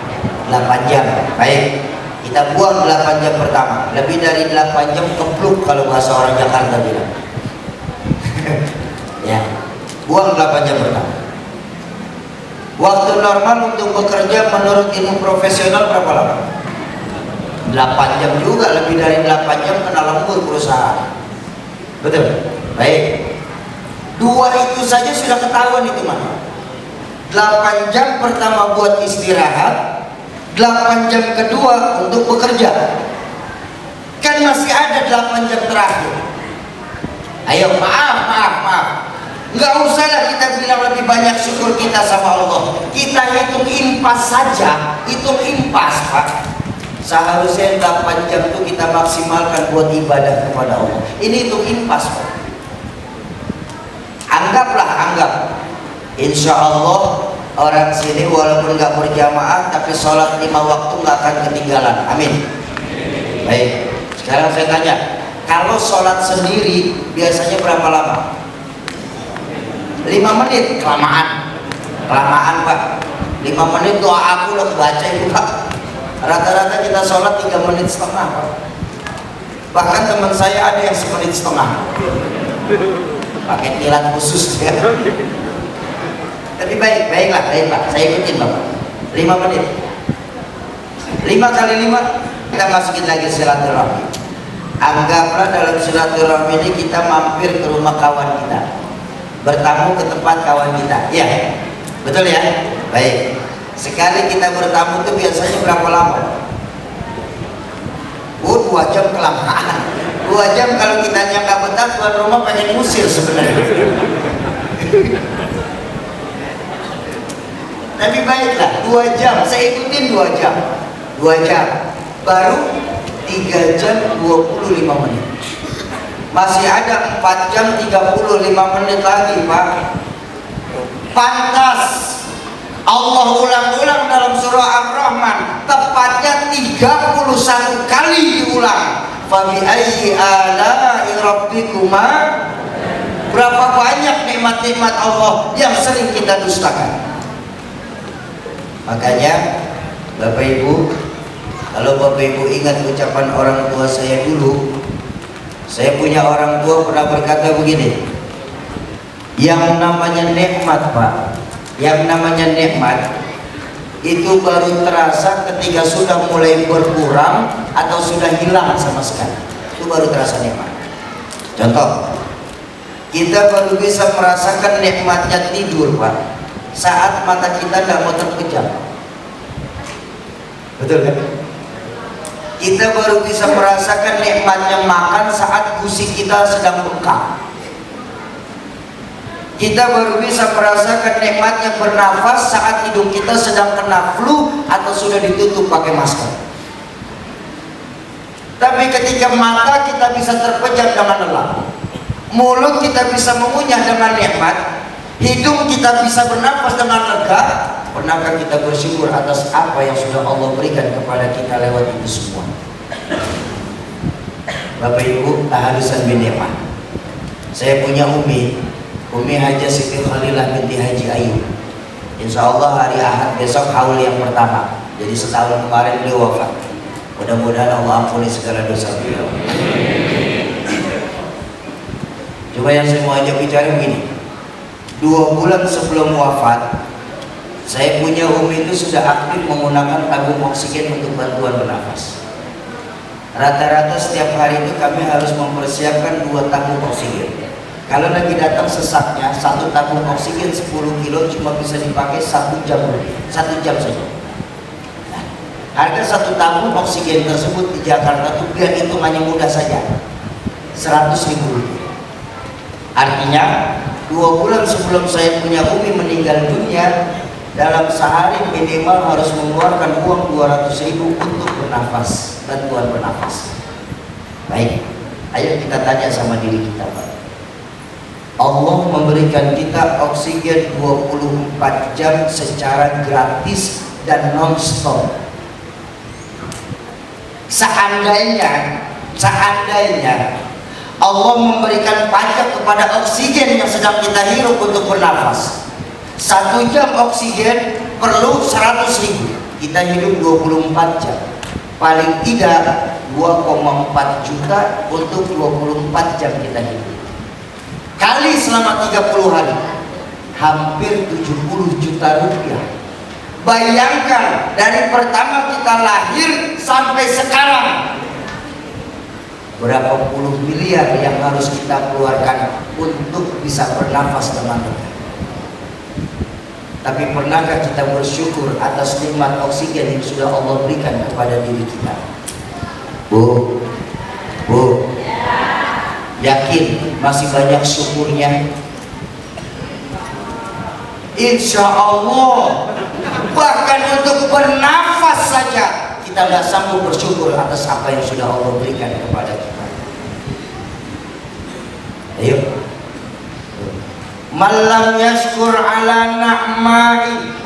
8 jam. Baik, kita buang 8 jam pertama. Lebih dari 8 jam kepluk kalau bahasa orang Jakarta bilang. Ya, buang 8 jam pertama. Waktu normal untuk bekerja menurut ilmu profesional berapa lama? 8 jam juga, lebih dari 8 jam kena lembur perusahaan. Betul? Baik. 2 itu saja sudah ketahuan itu mana. 8 jam pertama buat istirahat, 8 jam kedua untuk bekerja. Kan masih ada 8 jam terakhir. Ayo, maaf. Nggak usahlah kita bilang lebih banyak syukur kita sama Allah. Kita hitung impas saja, hitung impas Pak. Seharusnya 8 jam itu kita maksimalkan buat ibadah kepada Allah. Ini hitung impas Pak. Anggap insya Allah orang sini walaupun nggak berjamaah tapi sholat 5 waktu nggak akan ketinggalan. Amin. Baik, sekarang saya tanya, kalau sholat sendiri biasanya berapa lama? 5 menit. Kelamaan Pak. 5 menit doa aku udah baca itu Pak. Rata-rata kita sholat 3 menit setengah Pak. Bahkan teman saya ada yang 1 menit setengah pakai kilat khusus ya. Tapi baiklah saya ikutin Bapak. 5 menit 5 kali 5 kita masukin lagi silaturahmi. Anggaplah dalam silaturahmi ini kita mampir ke rumah kawan kita, bertamu ke tempat kawan kita, ya betul ya. Baik, sekali kita bertamu itu biasanya berapa lama? 2 jam kelamaan. 2 jam kalau kita nggak betah, tuan rumah pengen musir sebenarnya. Tapi baiklah, 2 jam, saya ikutin 2 jam. 2 jam, baru 3 jam 25 menit. Masih ada 4 jam 35 menit lagi Pak. Pantas Allah ulang-ulang dalam surah Ar-Rahman, tepatnya 31 kali diulang. Fabi ayyi ala'i rabbikuma. Berapa banyak nikmat-nikmat Allah yang sering kita dustakan. Makanya Bapak Ibu, kalau Bapak Ibu ingat ucapan orang tua saya dulu, saya punya orang tua pernah berkata begini, yang namanya nikmat Pak, yang namanya nikmat itu baru terasa ketika sudah mulai berkurang atau sudah hilang sama sekali. Itu baru terasa nikmat. Contoh, kita baru bisa merasakan nikmatnya tidur Pak saat mata kita tidak mau terpejam. Betul kan? Kita baru bisa merasakan nikmatnya makan saat gusi kita sedang bengkak. Kita baru bisa merasakan nikmatnya bernafas saat hidung kita sedang kena flu atau sudah ditutup pakai masker. Tapi ketika mata kita bisa terpejam dengan lelah, mulut kita bisa mengunyah dengan nikmat, hidung kita bisa bernafas dengan lega, pernahkah kita bersyukur atas apa yang sudah Allah berikan kepada kita lewat itu semua? Bapak Ibu, tahadusan bin nikmat. Saya punya Umi Haja Siti Khalilah binti Haji Ayub. Insya Allah hari Ahad besok haul yang pertama. Jadi setahun kemarin beliau wafat. Mudah-mudahan Allah ampuni segala dosa beliau. Cuma yang saya mau ajak bicara begini, 2 bulan sebelum wafat, saya punya Umi itu sudah aktif menggunakan tabung oksigen untuk bantuan bernafas. Rata-rata setiap hari itu kami harus mempersiapkan 2 tabung oksigen. Kalau lagi datang sesaknya, 1 tabung oksigen 10 kilo cuma bisa dipakai 1 jam lebih, 1 jam saja. Nah, harga 1 tabung oksigen tersebut di Jakarta itu biar hitungannya mudah saja, 100.000 rupiah. Artinya 2 bulan sebelum saya punya Umi meninggal dunia, dalam sehari minimal harus mengeluarkan uang 200.000 untuk bernafas, bantuan bernafas. Baik, ayo kita tanya sama diri kita Pak. Allah memberikan kita oksigen 24 jam secara gratis dan non-stop. Seandainya Allah memberikan pajak kepada oksigen yang sedang kita hirup untuk bernafas, 1 jam oksigen perlu 100.000, kita hidup 24 jam, paling tidak 2,4 juta untuk 24 jam kita hidup. Kali selama 30 hari, hampir 70 juta rupiah. Bayangkan dari pertama kita lahir sampai sekarang, berapa puluh miliar yang harus kita keluarkan untuk bisa bernafas dengan lega. Tapi pernahkah kita bersyukur atas nikmat oksigen yang sudah Allah berikan kepada diri kita? Bu, yakin masih banyak syukurnya? Insya Allah. Bahkan untuk bernafas saja kita nggak sanggup bersyukur atas apa yang sudah Allah berikan kepada kita. Ayo. Malam yashkur ala na'mai.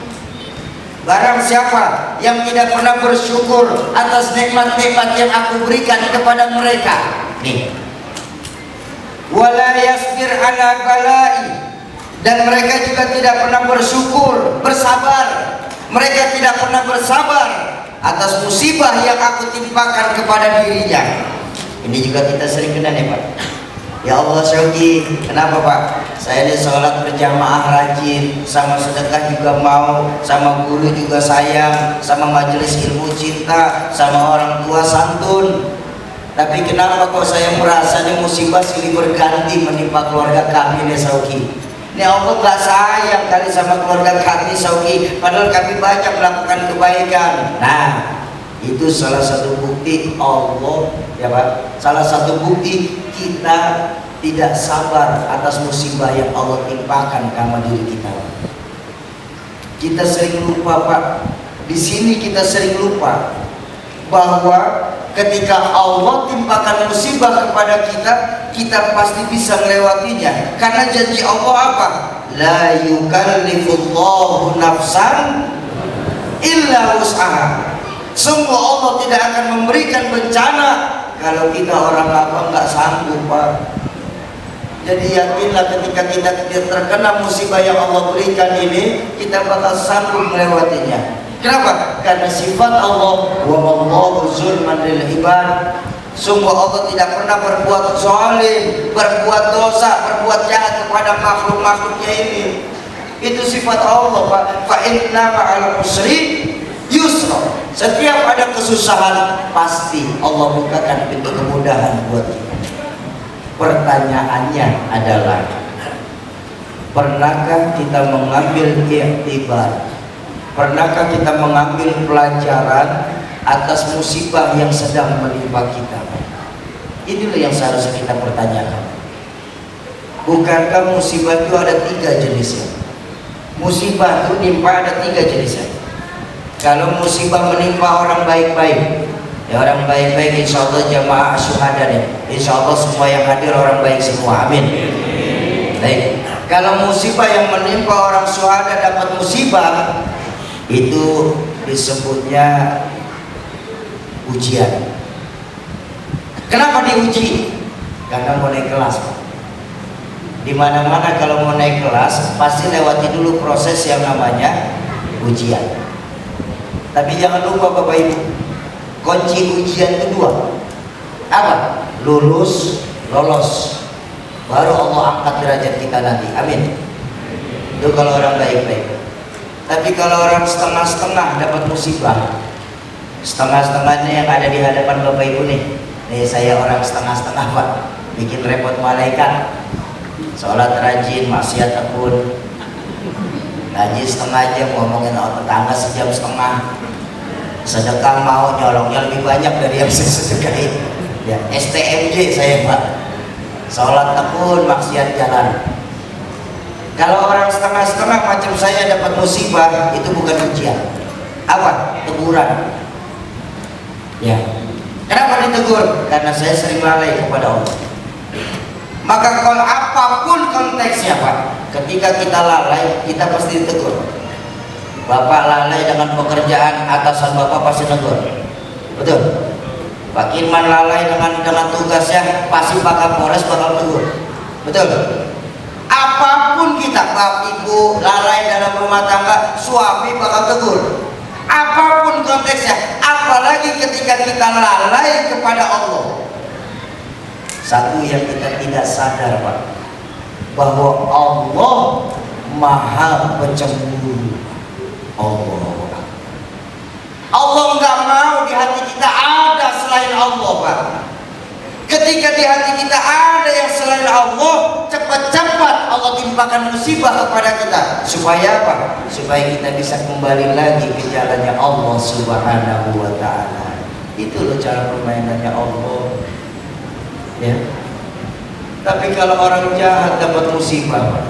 Barang siapa yang tidak pernah bersyukur atas nikmat-nikmat yang aku berikan kepada mereka, nih. Wala yasbir ala balai, dan mereka juga tidak pernah bersyukur, bersabar. Mereka tidak pernah bersabar atas musibah yang aku timpakan kepada dirinya. Ini juga kita sering kena nih Pak. Ya Allah Syauki, kenapa Pak? Saya ini sholat berjamaah rajin, sama sedekah juga mau, sama guru juga sayang, sama majelis ilmu cinta, sama orang tua santun. Tapi kenapa kok saya merasa ini musibah silih berganti menimpa keluarga kami nih Syauki? Ini Allah gak sayang kali sama keluarga kami Syauki, padahal kami banyak melakukan kebaikan. Nah, itu salah satu bukti Allah ya Pak. Salah satu bukti kita tidak sabar atas musibah yang Allah timpakan sama diri kita. Kita sering lupa Pak. Di sini kita sering lupa bahwa ketika Allah timpakan musibah kepada kita, kita pasti bisa melewatinya. Karena janji Allah apa? La yukallifullahu nafsan illa wus'aha. Sungguh Allah tidak akan memberikan bencana kalau kita orang apa nggak sanggup Pak. Jadi yakinlah ketika kita terkena musibah yang Allah berikan ini, kita bakal sanggup melewatinya. Kenapa? Karena sifat Allah, wa wallahu zulman lil ibad. Sungguh Allah tidak pernah berbuat zalim, berbuat dosa, berbuat jahat kepada makhluk-makhluknya ini. Itu sifat Allah Pak. Fa inna ma'al usri yusra. Setiap ada kesusahan pasti Allah bukakan pintu kemudahan buat kita. Pertanyaannya adalah, pernahkah kita mengambil iktibar? Pernahkah kita mengambil pelajaran atas musibah yang sedang menimpa kita? Inilah yang seharusnya kita pertanyakan. Bukankah musibah itu ada 3 jenisnya? Musibah itu menimpa ada 3 jenisnya. Kalau musibah menimpa orang baik-baik, ya orang baik-baik insya Allah jamaah syuhada deh. Insya Allah semua yang hadir orang baik semua, amin. Baik. Kalau musibah yang menimpa orang syuhada dapat musibah, itu disebutnya ujian. Kenapa diuji? Karena mau naik kelas Pak. Dimana-mana kalau mau naik kelas pasti lewati dulu proses yang namanya ujian. Tapi jangan lupa Bapak Ibu, kunci ujian kedua apa? Lulus, lolos, baru Allah angkat derajat kita nanti, amin. Itu kalau orang baik-baik. Tapi kalau orang setengah-setengah dapat musibah, setengah-setengahnya yang ada di hadapan Bapak Ibu nih, saya orang setengah-setengah Pak, bikin repot malaikat, sholat rajin, maksiat tekun, gaji setengah jam, ngomongin orang tetangga sejam setengah, sedekah mau nyolongnya lebih banyak dari yang saya sedekahin. Ya, STMJ saya Pak, sholat tekun, maksiat jalan. Kalau orang setengah-setengah macam saya dapat musibah, itu bukan ujian. Apa? Teguran. Ya. Kenapa ditegur? Karena saya sering lalai kepada Allah. Maka kalau apapun konteksnya Pak, ketika kita lalai, kita pasti ditegur. Bapak lalai dengan pekerjaan, atasan Bapak pasti tegur. Betul? Pak Kirman lalai dengan tugasnya, pasti Pak Kapolres bakal tegur. Betul? Apapun kita, Bapak Ibu lalai dalam rumah tangga, suami bakal tegur. Apapun konteksnya, apalagi ketika kita lalai kepada Allah. Satu yang kita tidak sadar Pak, bahwa Allah Maha Pencemburu. Allah nggak mau di hati kita ada selain Allah Pak. Ketika di hati kita ada yang selain Allah, cepat-cepat Allah timpakan musibah kepada kita. Supaya apa? Supaya kita bisa kembali lagi ke jalannya Allah Subhanahu wa ta'ala. Itu loh cara permainannya Allah. Ya. Tapi kalau orang jahat dapat musibah,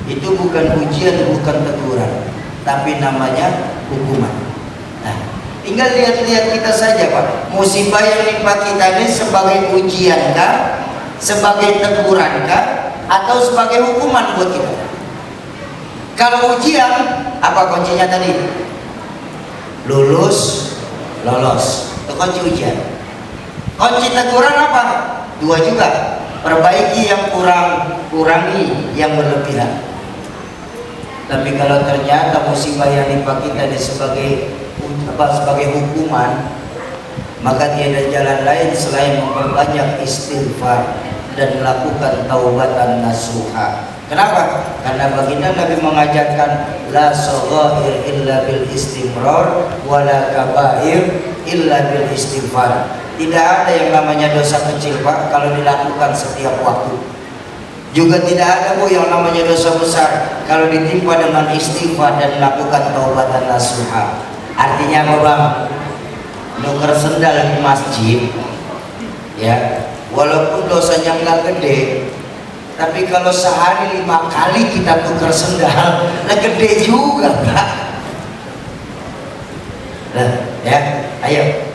Itu bukan ujian, bukan teguran, tapi namanya hukuman. Nah, tinggal lihat-lihat kita saja Pak, musibah yang menimpa kita ini sebagai ujian kah, sebagai teguran kah, atau sebagai hukuman buat kita? Kalau ujian, apa kuncinya tadi? Lulus, lolos, itu kunci ujian. Kunci teguran apa? Dua juga, perbaiki yang kurang, kurangi yang berlebihan. Tapi kalau ternyata musibah yang menimpa kita ini sebagai hukuman, maka tiada jalan lain selain memperbanyak istighfar dan melakukan taubatan nasuha. Kenapa? Karena baginda Nabi mengajarkan la saghair illa bil istimrar wala kabair illa bil istighfar. Tidak ada yang namanya dosa kecil Pak kalau dilakukan setiap waktu. Juga tidak ada Bu yang namanya dosa besar kalau ditimpa dengan istighfar dan melakukan taubatan nasuha. Artinya apa Bang? Nuker sendal di masjid ya, walaupun dosanya nggak gede, tapi kalau sehari 5 kali kita tukar sendal, nah gede juga Pak. Nah ya, ayo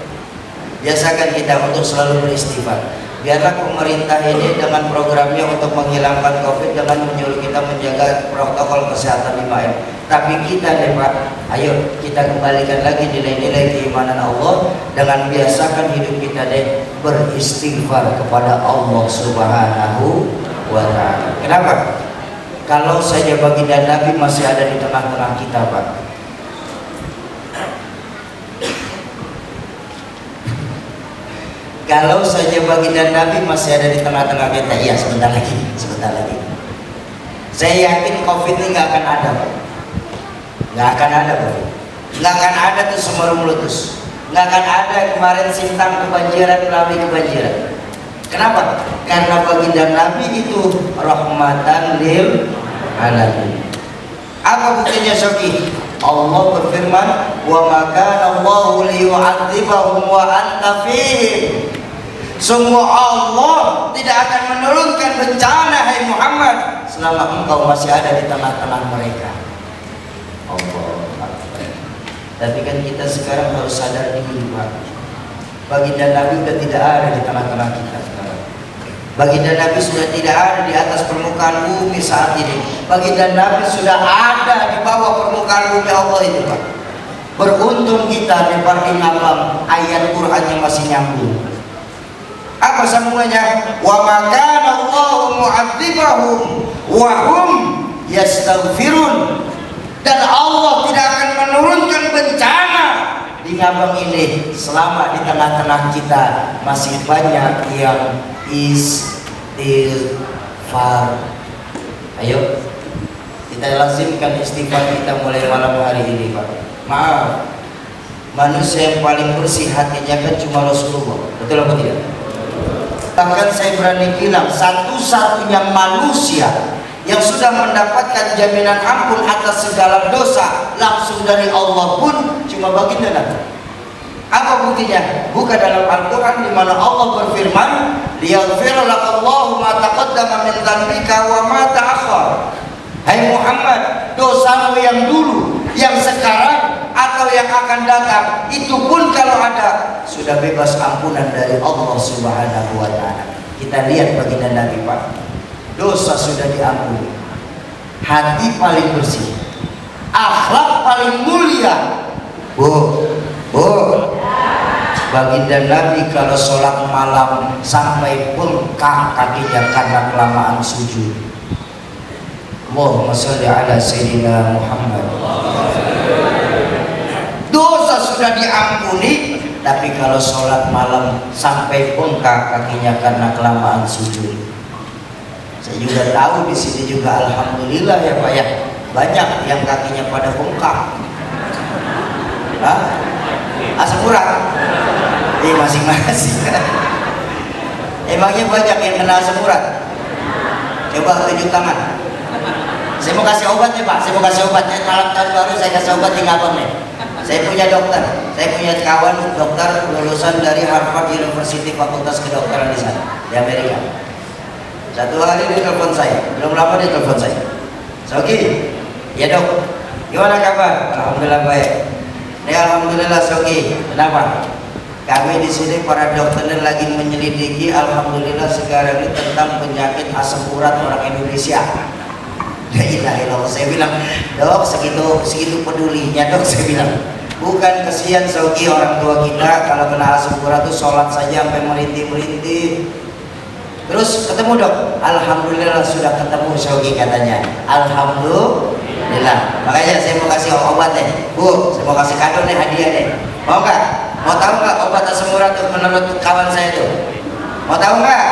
biasakan kita untuk selalu beristighfar. Biarlah pemerintah ini dengan programnya untuk menghilangkan COVID dengan menyuruh kita menjaga protokol kesehatan 5M. Tapi kita deh Pak, ayo kita kembalikan lagi nilai-nilai keimanan Allah dengan biasakan hidup kita deh beristighfar kepada Allah Subhanahu wa Ta'ala. Kenapa? Kalau saja baginda Nabi masih ada di tengah-tengah kita Pak, kalau saja baginda Nabi masih ada di tengah-tengah kita, iya sebentar lagi. Saya yakin COVID ini nggak akan ada, nggak akan ada, nggak akan ada tuh semua meletus, nggak akan ada kemarin Sintang kebanjiran melalui kebanjiran. Kenapa? Karena baginda Nabi itu rahmatan lil alamin. Apa buktinya Soki? Allah berfirman, wa maka Allahu liyu'adzibahum wa anta fihim. Semua Allah tidak akan menurunkan bencana hai Muhammad selama engkau masih ada di tengah-tengah mereka. Allah. Tapi kan kita sekarang harus sadar diri Pak, baginda Nabi sudah tidak ada di tengah-tengah kita sekarang. Baginda Nabi sudah tidak ada di atas permukaan bumi saat ini. Baginda Nabi sudah ada di bawah permukaan bumi Allah itu Pak. Beruntung kita di ngapam ayat Quran yang masih nyambung. Apa sambungannya? Wa maka Allahu mu'adzibahum wa hum yastaghfirun. Dan Allah tidak akan menurunkan bencana di ngabang ini selama di tengah-tengah kita masih banyak yang istighfar. Ayo kita lazimkan istighfar kita mulai malam hari ini Pak. Maaf, manusia yang paling bersih hatinya kan cuma Rasulullah. Betul apa tidak? Bahkan saya berani bilang satu-satunya manusia yang sudah mendapatkan jaminan ampun atas segala dosa langsung dari Allah pun cuma baginda Nabi. Apa buktinya? Buka dalam Al-Quran di mana Allah berfirman, liyaghfir lakallahu ma taqaddama min dzambika wa ma ta'akhkhar. Hai Muhammad, dosamu yang dulu, yang sekarang atau yang akan datang, itu pun kalau ada sudah bebas ampunan dari Allah Subhanahu wa Ta'ala. Kita lihat baginda Nabi Pak, dosa sudah diampuni, hati paling bersih, akhlak paling mulia. Baginda Nabi kalau sholat malam sampai bengkak kakinya karena kelamaan sujud. Allahumma sholli ala Sayyidina Muhammad. Dosa sudah diampuni, tapi kalau sholat malam sampai bengkak kakinya karena kelamaan sujud. Saya juga tahu di sini juga alhamdulillah ya Pak ya, banyak yang kakinya pada bengkak. Asam urat. Masing-masing. Emangnya banyak yang kena asam urat? Coba tunjuk tangan. Saya mau kasih obat ya Pak, saya mau kasih obat. Malam tahun baru saya kasih obat di ngabang nih. Saya punya dokter, saya punya kawan dokter lulusan dari Harvard University Fakultas Kedokteran di sana, di Amerika. Satu hari dia telepon saya, belum lama dia telepon saya. Sogi, ya dok. Gimana kabar? Alhamdulillah baik. Ya alhamdulillah Sogi. Kenapa? Kami di sini para dokter lagi menyelidiki, alhamdulillah sekarang ini tentang penyakit asam urat orang Indonesia. La ilaha illallah. Saya bilang, dok segitu pedulinya dok. Saya bilang, bukan kesian Sogi orang tua kita kalau kena asam urat tuh sholat saja sampai merintih. Terus ketemu dok, alhamdulillah sudah ketemu Sogi katanya. Alhamdulillah. Makanya saya mau kasih obat nih, Bu. Saya mau kasih kado nih, hadiah nih. Mau nggak? Mau tahu nggak obat asam urat tuh menurut kawan saya tuh? Mau tahu nggak?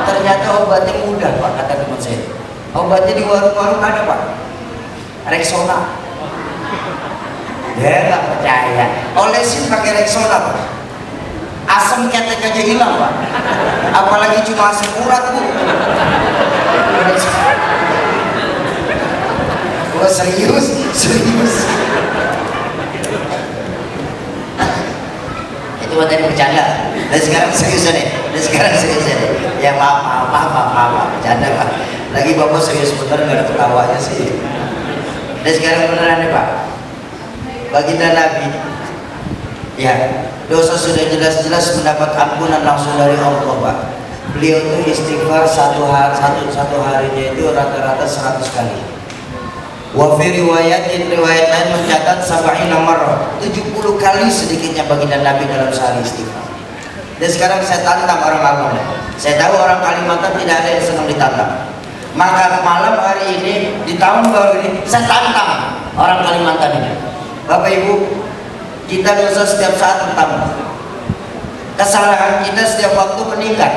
Ternyata obatnya mudah pak, kata teman saya. Obatnya di warung-warung ada pak. Rexona. Dia nggak percaya. Olesin pakai Rexona pak. Asam ketek aja hilang pak. Apalagi cuma asam urat bu. Oh serius. Itu tadi bercanda. Dan sekarang serius deh. Ya maaf, bercanda pak. Lagi bapak serius bener nggak ada ketawanya sih. Dan sekarang beneran nih pak. Baginda Nabi, ya dosa sudah jelas-jelas mendapat ampunan langsung dari Allah pak. Beliau tuh istighfar satu harinya itu rata-rata 100 kali. Wa fi riwayat lain mencatat 70 marrah, 70 kali sedikitnya baginda Nabi dalam sehari istighfar. Dan sekarang saya tantang orang awam. Saya tahu orang Kalimantan tidak ada yang senang ditantang. Maka malam hari ini di tahun baru ini saya tantang orang Kalimantan ini. Bapak Ibu, kita dosa setiap saat bertambah. Kesalahan kita setiap waktu meningkat.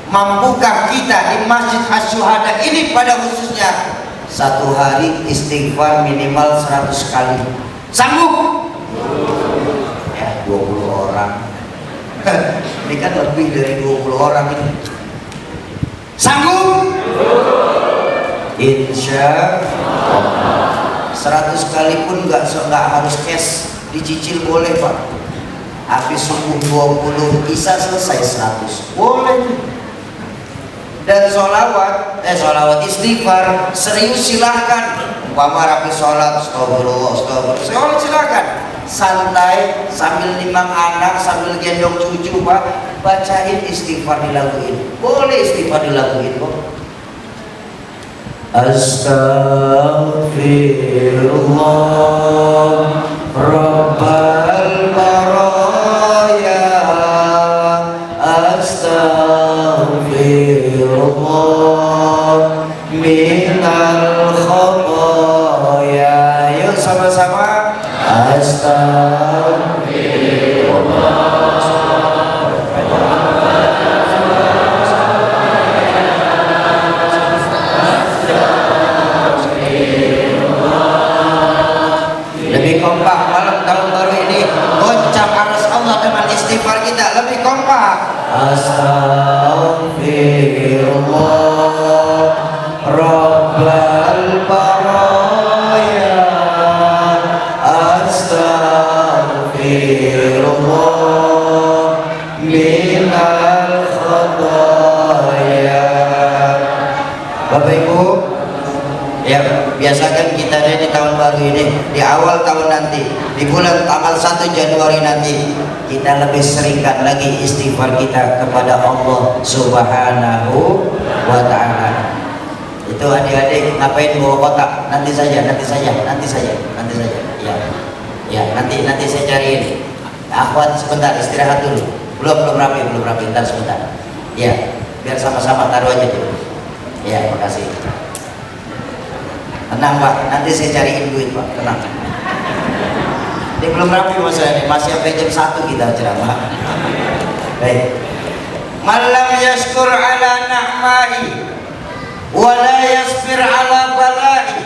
Mampukah kita di Masjid Asy-Syuhada ini pada khususnya satu hari istighfar minimal 100 kali? Sanggup? Ya 20 orang. Ini kan lebih dari 20 orang ini. Sanggup? Insya Allah. 100 kali pun nggak harus cash, dicicil boleh pak. Habis subuh 20, isya selesai 100, boleh. Dan sholawat istighfar serius silahkan. Umpama rapi sholat, astagfirullah, silahkan. Santai sambil nimang anak, sambil gendong cucu pak, bacain istighfar dilaguin. Boleh istighfar dilaguin kok. Astaghfirullah Rabbal baraya, astaghfirullah minal khataya. Yuk sama-sama. Astaghfirullah. Lebih kompak malam tahun baru ini, goncang arus Allah dengan istighfar kita lebih kompak. Astaghfirullah Rabbal baraya, astaghfirullah minal khataya. Bapak Ibu, ya biasakan kita di tahun baru ini, di awal tahun nanti, di bulan tanggal 1 Januari nanti, kita lebih seringkan lagi istighfar kita kepada Allah Subhanahu wa ta'ala. Itu adik-adik ngapain bawa kotak? Nanti saja. Ya, nanti saya cariin. Akhwat sebentar istirahat dulu. Belum rapi, ntar sebentar. Ya, biar sama-sama taruh aja dulu. Ya, makasih. Tenang Pak, nanti saya cariin duit Pak, tenang. Ini belum rapi masalah ini, masih sampai jam 1 kita ceramah. Baik. Malam yashkur ala na'mahi wa la yasbir ala bala'i.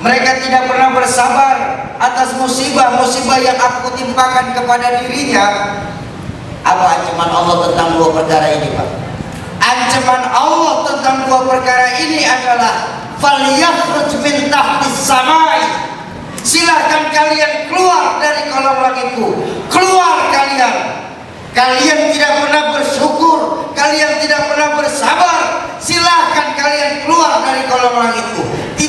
Mereka tidak pernah bersabar atas musibah-musibah yang aku timpakan kepada dirinya. Apa ancaman Allah tentang dua perkara ini Pak? Ancaman Allah tentang dua perkara ini adalah falyakhruj min tahtis samai. Silahkan kalian keluar dari kolong langitku. Keluar kalian. Kalian tidak pernah bersyukur, kalian tidak pernah bersabar. Silahkan kalian keluar dari kolong langitku.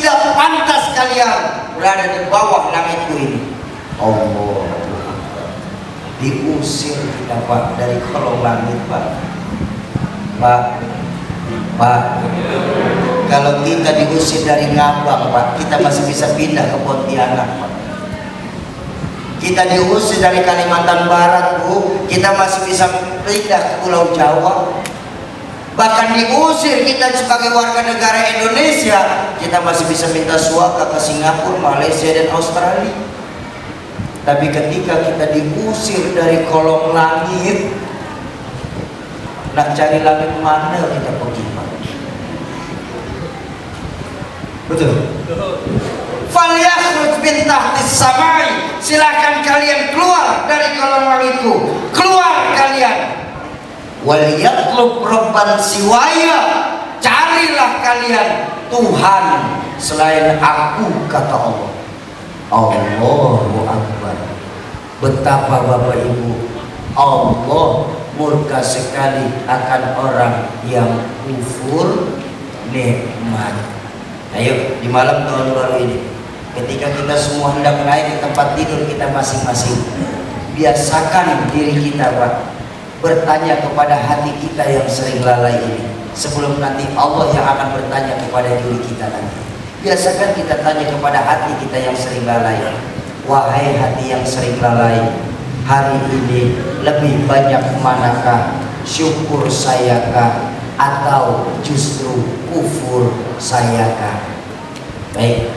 tidak pantas kalian berada di bawah langitku ini. Allah, diusir kita Pak dari kolong langit Pak. Pak, kalau kita diusir dari Ngabang Pak, kita masih bisa pindah ke Pontianak Pak. Kita diusir dari Kalimantan Barat Bu, kita masih bisa pindah ke Pulau Jawa. Bahkan diusir kita sebagai warga negara Indonesia, kita masih bisa minta suaka ke Singapura, Malaysia dan Australia. Tapi ketika kita diusir dari kolong langit, nak cari langit mana kita pergi Pak? Betul. Falyakhruj min tahtis samai, silakan kalian keluar dari kolong langitku, keluar kalian. Wal yatlub rabban siwaya, carilah kalian Tuhan selain aku, kata Allah. Allahu Akbar. Betapa Bapak Ibu, Allah murka sekali akan orang yang kufur nikmat. Ayo di malam tahun baru ini, ketika kita semua hendak naik ke tempat tidur kita masing-masing, biasakan diri kita Pak bertanya kepada hati kita yang sering lalai ini, sebelum nanti Allah yang akan bertanya kepada diri kita nanti. Biasakan kita tanya kepada hati kita yang sering lalai, wahai hati yang sering lalai, hari ini lebih banyak manakah syukur sayakah atau justru kufur sayakah? Baik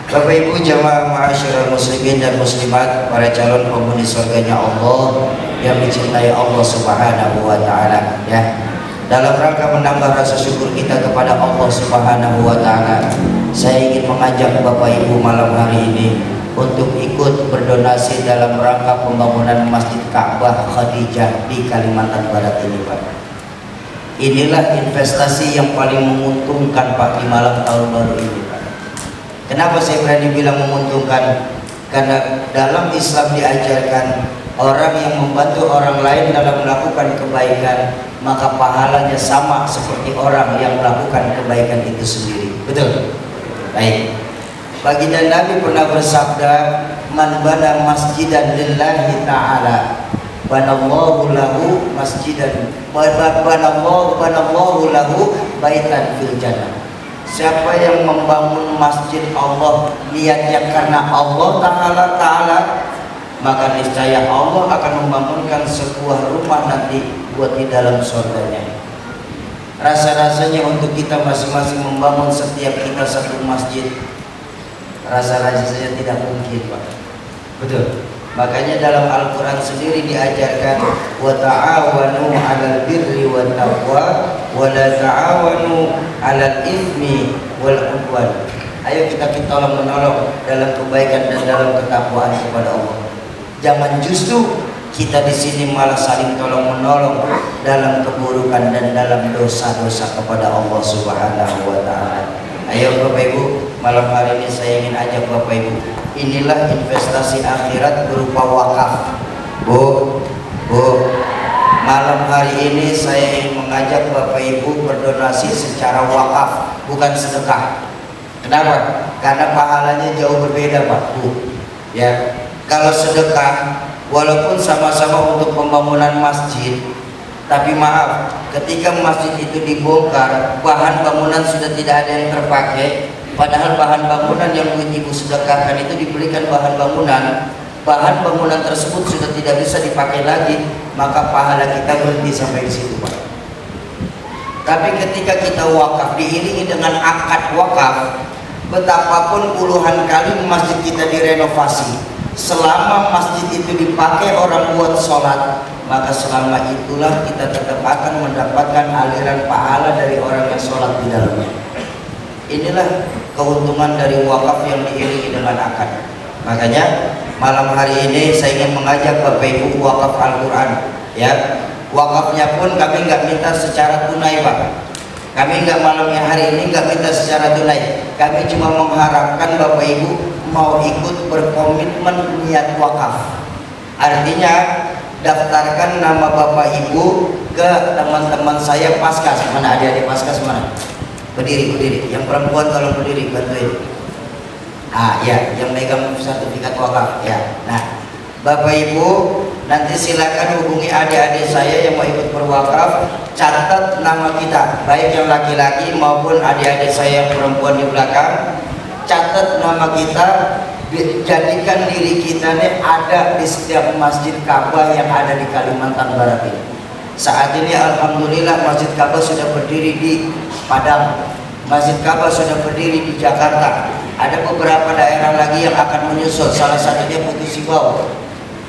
Bapak Ibu jamaah ma'asyiral muslimin dan muslimat, para calon penghuni surganya Allah yang dicintai Allah Subhanahu wa taala, ya. Dalam rangka menambah rasa syukur kita kepada Allah Subhanahu wa taala, saya ingin mengajak Bapak Ibu malam hari ini untuk ikut berdonasi dalam rangka pembangunan Masjid Ka'bah Khadijah di Kalimantan Barat ini Pak. Inilah investasi yang paling menguntungkan Pak di malam tahun baru ini Pak. Kenapa saya berani bilang menguntungkan? Karena dalam Islam diajarkan orang yang membantu orang lain dalam melakukan kebaikan, maka pahalanya sama seperti orang yang melakukan kebaikan itu sendiri. Betul? Baik. Baginda Nabi pernah bersabda, man bana masjidan lillahi ta'ala banallahu lahu masjidan banallahu lahu baitan fil jannah. Siapa yang membangun masjid Allah niatnya karena Allah Ta'ala, maka niscaya Allah akan membangunkan sebuah rumah nanti buat di dalam surganya. Rasa-rasanya untuk kita masing-masing membangun setiap kita satu masjid, rasa-rasanya tidak mungkin Pak. Betul. Makanya dalam Al-Quran sendiri diajarkan wa ta'awanu 'alal birri wat taqwa wa la ta'awanu 'alal itsmi wal 'udwan. Ayo kita tolong menolong dalam kebaikan dan dalam ketakwaan kepada Allah. Jangan justru kita di sini malah saling tolong menolong dalam keburukan dan dalam dosa-dosa kepada Allah Subhanahu wa taala. Ayo Bapak Ibu, malam hari ini saya ingin ajak Bapak Ibu, inilah investasi akhirat berupa wakaf. Bu, malam hari ini saya ingin mengajak Bapak Ibu berdonasi secara wakaf, bukan sedekah. Kenapa? Karena pahalanya jauh berbeda Pak Bu. Ya, kalau sedekah walaupun sama-sama untuk pembangunan masjid, tapi maaf, ketika masjid itu dibongkar, bahan bangunan sudah tidak ada yang terpakai. Padahal bahan bangunan yang ibu sedekahkan itu diberikan bahan bangunan tersebut sudah tidak bisa dipakai lagi, maka pahala kita berhenti sampai di situ Pak. Tapi ketika kita wakaf diiringi dengan akad wakaf, betapapun puluhan kali masjid kita direnovasi, selama masjid itu dipakai orang buat sholat, maka selama itulah kita tetap akan mendapatkan aliran pahala dari orang yang sholat di dalamnya. Inilah keuntungan dari wakaf yang diiringi dengan akad. Makanya malam hari ini saya ingin mengajak Bapak Ibu wakaf Al-Quran, ya. Wakafnya pun kami nggak minta secara tunai Pak. Kami nggak malamnya hari ini nggak minta secara tunai. Kami cuma mengharapkan Bapak Ibu mau ikut berkomitmen niat wakaf. Artinya daftarkan nama Bapak Ibu ke teman-teman saya Paskas. Mana adik-adik Paskas mana? Berdiri. Yang perempuan tolong berdiri, bantuin. Ya, yang megang sertifikat wakaf ya. Nah, Bapak Ibu nanti silakan hubungi adik-adik saya yang mau ikut berwakaf, catat nama kita, baik yang laki-laki maupun adik-adik saya yang perempuan di belakang. Catat nama kita, jadikan diri kita nih ada di setiap masjid Ka'bah yang ada di Kalimantan Barat ini. Saat ini alhamdulillah Masjid Ka'bah sudah berdiri di Padang, Masjid Ka'bah sudah berdiri di Jakarta. Ada beberapa daerah lagi yang akan menyusul, salah satunya Putus Sibau.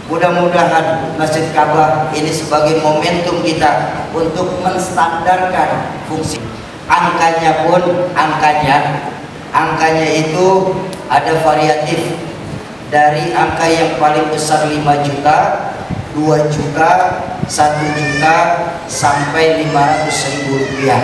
Mudah-mudahan Masjid Ka'bah ini sebagai momentum kita untuk menstandarkan fungsi. Angkanya pun angkanya itu ada variatif, dari angka yang paling besar 5 juta, 2 juta, 1 juta, sampai 500.000 rupiah.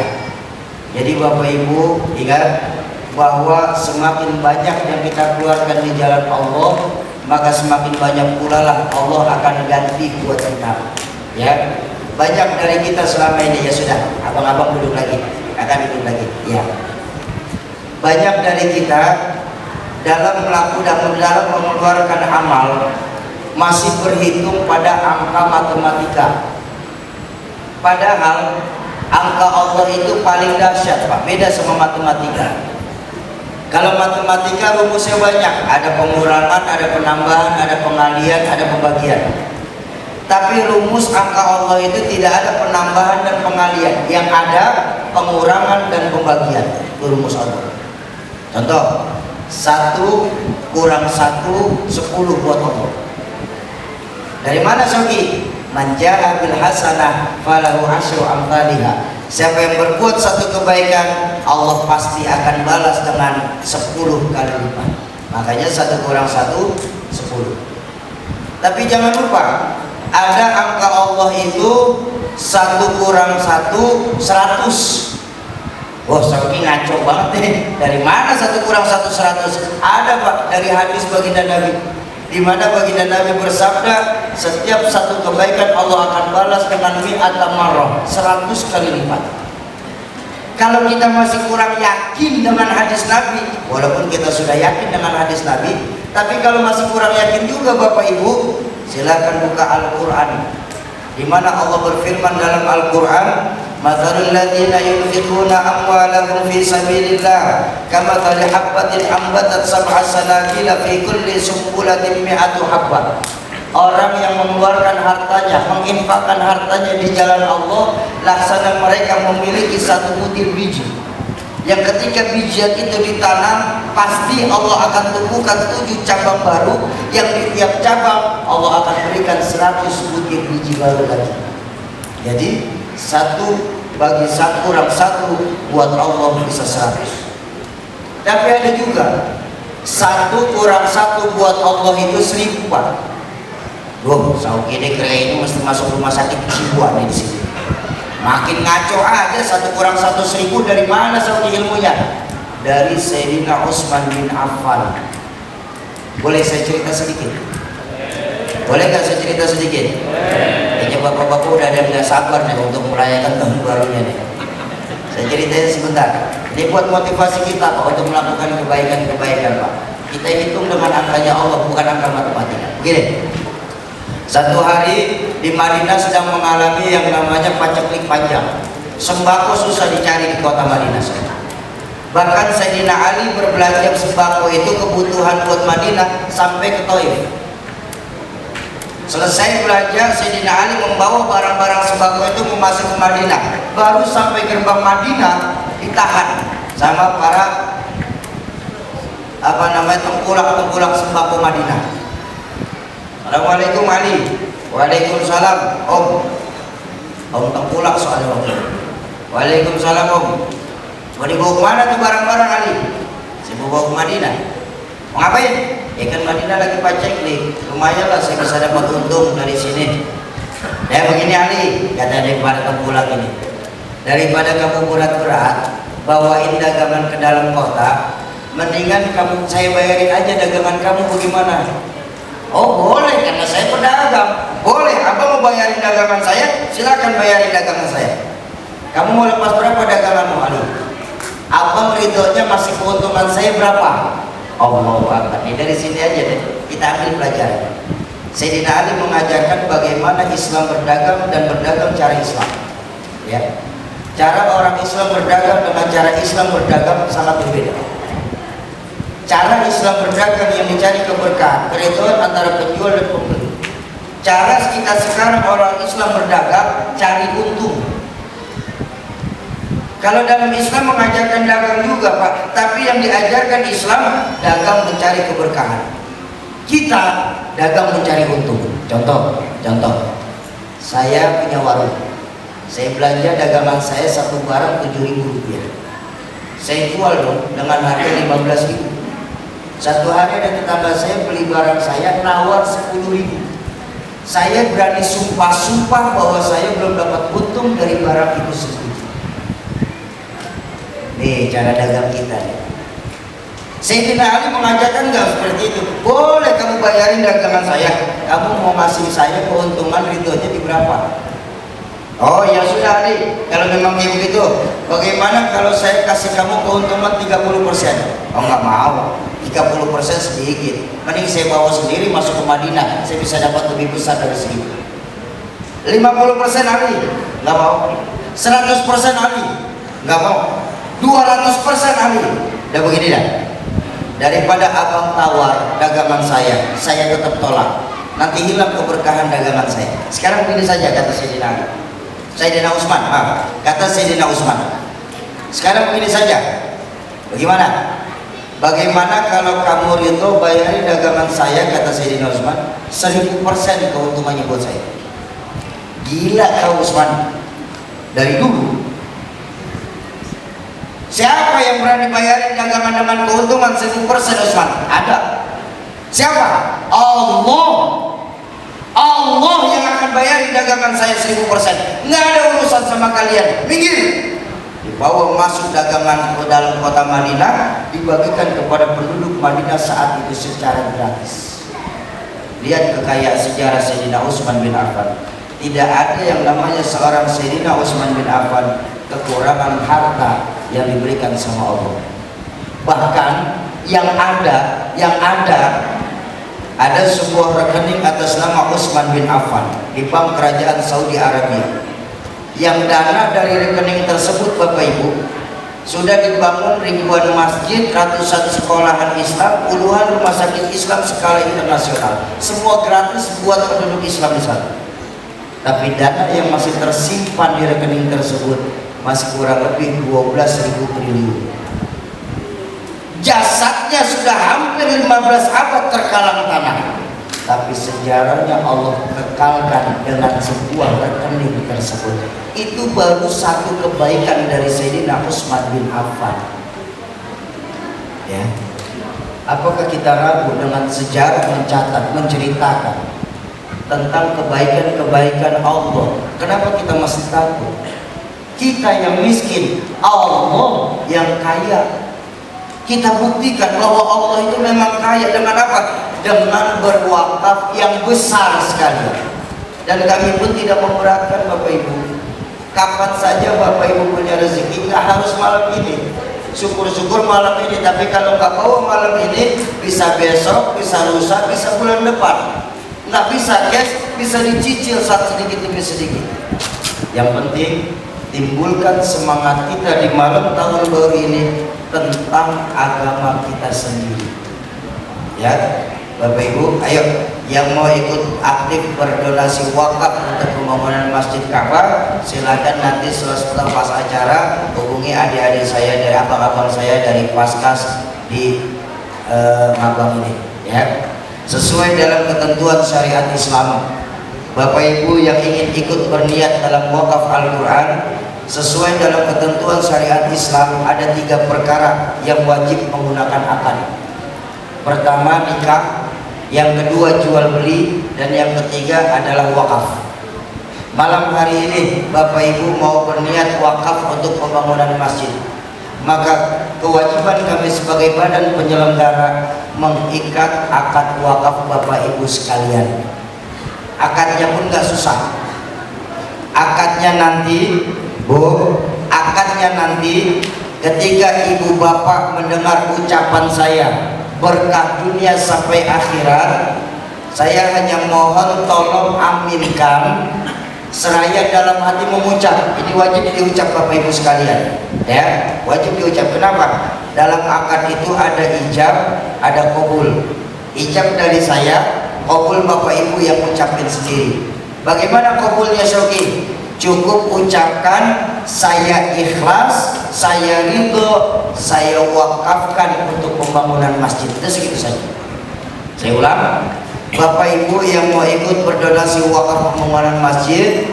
Jadi Bapak Ibu ingat bahwa semakin banyak yang kita keluarkan di jalan Allah, maka semakin banyak pula lah Allah akan ganti buat kita. Ya, banyak dari kita selama ini, ya sudah, abang-abang duduk lagi, akan duduk lagi. Ya, banyak dari kita dalam mengeluarkan amal masih berhitung pada angka matematika. Padahal angka Allah itu paling dahsyat, Pak. Beda sama matematika. Kalau matematika rumusnya banyak, ada pengurangan, ada penambahan, ada pengalian, ada pembagian. Tapi rumus angka Allah itu tidak ada penambahan dan pengalian, yang ada pengurangan dan pembagian. Itu rumus Allah. Contoh, 1 kurang 1 10 buat Allah. Dari mana Sogi? Man jaa bil hasanah falahu asyru amsalihha. Siapa yang berbuat satu kebaikan, Allah pasti akan balas dengan 10 kali lipat. Makanya 1 kurang 1 10. Tapi jangan lupa, ada angka Allah itu 1 kurang 1 100. Wah, Sogi ngaco banget nih. Dari mana 1 kurang 1 100? Ada, Pak, dari hadis baginda Nabi, di mana baginda Nabi bersabda, setiap satu kebaikan Allah akan balas dengan mi'ata marrah, 100 kali lipat. Kalau kita masih kurang yakin dengan hadis Nabi, walaupun kita sudah yakin dengan hadis Nabi, tapi kalau masih kurang yakin juga Bapak Ibu, silakan buka Al-Quran, di mana Allah berfirman dalam Al-Quran, mathalul ladzina yunfiquna amwalahum fi sabilillah kamathali habbatin ambatat sab'a sanabila fi kulli sumbulatin mi'atu habbah. Orang yang mengeluarkan hartanya, menginfakkan hartanya di jalan Allah, laksana mereka memiliki 1 butir biji, yang ketika bijian itu ditanam, pasti Allah akan tumbuhkan 7 cabang baru, yang di tiap cabang Allah akan berikan 100 butir biji baru lagi. Jadi 1 bagi 1 kurang 1 buat Allah bisa 100. Tapi ada juga 1 kurang 1 buat Allah itu 1000, Pak. Loh, Sauki ini kira ini mesti masuk rumah sakit jiwa nih di sini. Makin ngaco aja, 1 kurang 1 1000 dari mana Sauki ilmunya? Dari Sayyidina Utsman bin Affan. Boleh saya cerita sedikit? Boleh nggak saya cerita sedikit? Kayaknya bapak-bapak udah ada yang nggak sabar nih untuk merayakan tahun barunya nih. Saya ceritain sebentar. Ini buat motivasi kita, Pak, untuk melakukan kebaikan-kebaikan, Pak. Kita hitung dengan angkanya Allah, bukan angka matematika. Gini, satu hari di Madinah sedang mengalami yang namanya paceklik panjang. Sembako susah dicari di kota Madinah. Bahkan Sayyidina Ali berbelanja sembako itu kebutuhan buat Madinah sampai ke Taif. Selesai belanja, Sayyidina Ali membawa barang-barang sembako itu memasuki Madinah. Baru sampai gerbang Madinah ditahan sama para tengkulak sembako Madinah. Assalamualaikum Ali. Waalaikumsalam Om tengkulak soalnya waktu itu. Waalaikumsalam Om. Mau dibawa kemana tuh barang-barang Ali? Saya mau bawa ke Madinah. Mau ngapain? Ya kan Madinah lagi paceklik. Lumayan lah saya bisa dapat untung dari sini. Ya begini Ali, kata daripada tengkulak ini, daripada kamu berat-berat bawain dagangan ke dalam kota, mendingan saya bayarin aja dagangan kamu. Bagaimana? Oh boleh, karena saya pedagang. Boleh, abang mau bayarin dagangan saya, silakan bayarin dagangan saya. Kamu mau lepas berapa daganganmu Ali? Abang ridhonya masih keuntungan saya berapa? Allahu Akbar. Ini dari sini aja deh, kita ambil pelajaran. Sayyidina Ali mengajarkan bagaimana Islam berdagang dan berdagang cara Islam. Ya, cara orang Islam berdagang dengan cara Islam berdagang sangat berbeda. Cara Islam berdagang yang mencari keberkahan, keridhaan antara penjual dan pembeli. Cara kita sekarang orang Islam berdagang cari untung. Kalau dalam Islam mengajarkan dagang juga Pak, tapi yang diajarkan Islam dagang mencari keberkahan. Kita dagang mencari untung. Contoh, saya punya warung. Saya belanja dagangan saya satu barang Rp7.000. Saya jual dong dengan harga Rp15.000. Satu hari ada tetangga saya beli barang saya nawar Rp10.000. Saya berani sumpah bahwa saya belum dapat untung dari barang itu sendiri. Nih cara dagang kita nih. Sayyidina Ali mengajarkan nggak seperti itu. Boleh kamu bayarin dagangan saya. Kamu mau ngasih saya keuntungan ridhonya di berapa? Oh ya sudah Ali, kalau memang kayak begitu, bagaimana kalau saya kasih kamu keuntungan 30%? Oh nggak mau, 30% sedikit. Mending saya bawa sendiri masuk ke Madinah, saya bisa dapat lebih besar dari segitu. 50% Ali, nggak mau. 100% Ali, nggak mau. 200% Ali, udah begini dah. Daripada abang tawar dagangan saya tetap tolak. Nanti hilang keberkahan dagangan saya. Sekarang begini saja kata Sayyidina Utsman, kata Sayyidina Utsman. Sekarang begini saja. Bagaimana kalau kamu ridho bayarin dagangan saya, kata Sayyidina Utsman, 1000% keuntungannya buat saya. Gila kau Utsman. Dari dulu siapa yang berani bayarin dagangan dengan keuntungan 1000% Utsman? Ada. Siapa? Allah yang akan bayarin dagangan saya 1000%. Nggak ada urusan sama kalian. Minggir. Dibawa masuk dagangan ke dalam kota Madinah, dibagikan kepada penduduk Madinah saat itu secara gratis. Lihat kekayaan sejarah Sayyidina Utsman bin Affan. Tidak ada yang namanya seorang Sayyidina Utsman bin Affan kekurangan harta yang diberikan sama Allah. Bahkan yang ada sebuah rekening atas nama Utsman bin Affan di bank kerajaan Saudi Arabia. Yang dana dari rekening tersebut Bapak Ibu sudah dibangun ribuan masjid, ratusan sekolahan Islam, puluhan rumah sakit Islam skala internasional. Semua gratis buat penduduk Islam di sana. Tapi dana yang masih tersimpan di rekening tersebut masih kurang lebih 12.000 triliun. Jasadnya sudah hampir 15 abad terkalang tanah, tapi sejarahnya Allah kekalkan dengan sebuah rekening tersebut. Itu baru satu kebaikan dari Sayyidina Utsman bin Affan. Ya, apakah kita ragu dengan sejarah mencatat, menceritakan tentang kebaikan-kebaikan Allah? Kenapa kita masih takut? Kita yang miskin, Allah yang kaya. Kita buktikan bahwa Allah itu memang kaya dengan apa? Dengan berwakaf yang besar sekali. Dan kami pun tidak memberatkan Bapak Ibu. Kapan saja Bapak Ibu punya rezeki, nggak harus malam ini. Syukur-syukur malam ini, tapi kalau nggak bawa malam ini, bisa besok, bisa lusa, bisa bulan depan. Nggak bisa cash, bisa dicicil sedikit demi sedikit. Yang penting timbulkan semangat kita di malam tahun baru ini tentang agama kita sendiri. Ya, Bapak Ibu, ayo yang mau ikut aktif berdonasi wakaf untuk pembangunan Masjid Ka'bah, silakan nanti setelah pas acara hubungi adik-adik saya dari abang-abang saya dari Paskas di Magelang ini. Ya, sesuai dalam ketentuan syariat Islam. Bapak Ibu yang ingin ikut berniat dalam wakaf Al-Quran, sesuai dalam ketentuan syariat Islam ada 3 perkara yang wajib menggunakan akad. Pertama nikah, yang kedua jual beli, dan yang ketiga adalah wakaf. Malam hari ini Bapak Ibu mau berniat wakaf untuk pembangunan masjid, maka kewajiban kami sebagai badan penyelenggara mengikat akad wakaf Bapak Ibu sekalian. Akadnya pun gak susah. Akadnya nanti akadnya nanti ketika ibu bapak mendengar ucapan saya berkah dunia sampai akhirat, saya hanya mohon tolong aminkan seraya dalam hati mengucap. Ini wajib diucap Bapak Ibu sekalian, ya, wajib diucap. Kenapa? Dalam akad itu ada ijab, ada qabul. Ijab dari saya, qabul Bapak Ibu yang ucapin sendiri. Bagaimana qabulnya Syauki? Cukup ucapkan saya ikhlas, saya ridho, saya wakafkan untuk pembangunan masjid. Itu segitu saja. Saya ulang, Bapak Ibu yang mau ikut berdonasi wakaf pembangunan masjid,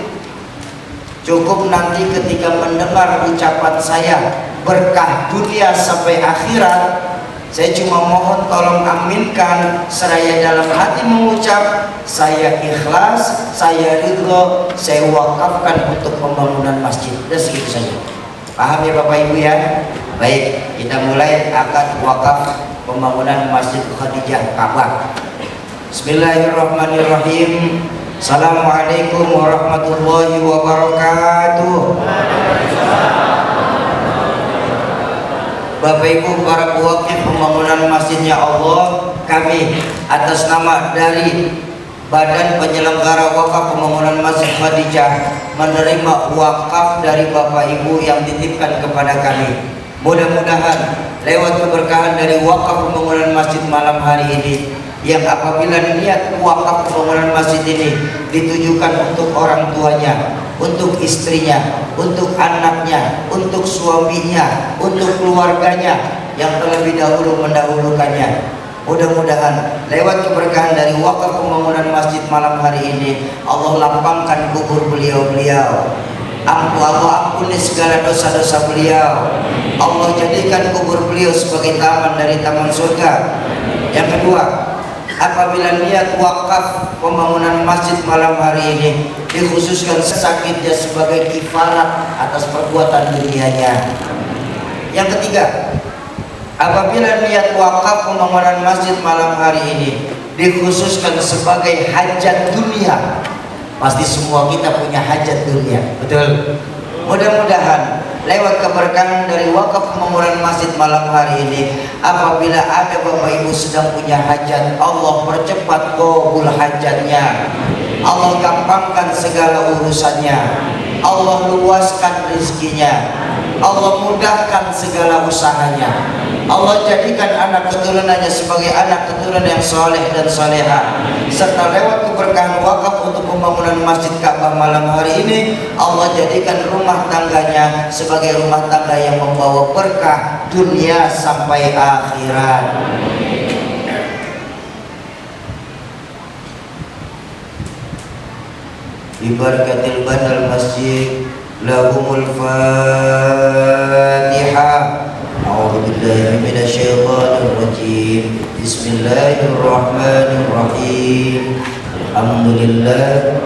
cukup nanti ketika mendengar ucapan saya berkah dunia sampai akhirat, saya cuma mohon tolong aminkan seraya dalam hati mengucap saya ikhlas, saya ridho, saya wakafkan untuk pembangunan masjid. Dan segitu saja. Paham ya Bapak Ibu ya? Baik, kita mulai akad wakaf pembangunan Masjid Khadijah Ka'bah. Bismillahirrahmanirrahim. Assalamualaikum warahmatullahi wabarakatuh. Bapak Ibu para pewakif pembangunan masjidnya Allah, kami atas nama dari Badan Penyelenggara Wakaf Pembangunan Masjid Khadijah menerima wakaf dari Bapak Ibu yang dititipkan kepada kami. Mudah-mudahan lewat keberkahan dari wakaf pembangunan masjid malam hari ini, yang apabila niat wakaf pembangunan masjid ini ditujukan untuk orang tuanya, untuk istrinya, untuk anaknya, untuk suaminya, untuk keluarganya yang terlebih dahulu mendahulukannya. Mudah-mudahan lewat keberkahan dari wakaf pembangunan masjid malam hari ini, Allah lapangkan kubur beliau-beliau. Allah ampuni segala dosa-dosa beliau. Allah jadikan kubur beliau sebagai taman dari taman surga. Yang kedua, apabila niat wakaf pembangunan masjid malam hari ini dikhususkan sakitnya sebagai kifarat atas perbuatan dunianya. Yang ketiga, apabila niat wakaf pembangunan masjid malam hari ini dikhususkan sebagai hajat dunia, pasti semua kita punya hajat dunia, betul? Mudah-mudahan lewat keberkahan dari wakaf pembangunan masjid malam hari ini, apabila ada Bapak Ibu sedang punya hajat, Allah percepat qabul hajatnya, Allah gampangkan segala urusannya, Allah luaskan rezekinya, Allah mudahkan segala usahanya, Allah jadikan anak keturunannya sebagai anak keturunan yang soleh dan soleha. Serta lewat keberkahan wakaf untuk pembangunan Masjid Ka'bah malam hari ini, Allah jadikan rumah tangganya sebagai rumah tangga yang membawa berkah dunia sampai akhirat. Ibarakatil banal masjid lahumul fatihah. A'udzu billahi minasyaitonir rajim. Bismillahirrahmanirrahim. Alhamdulillah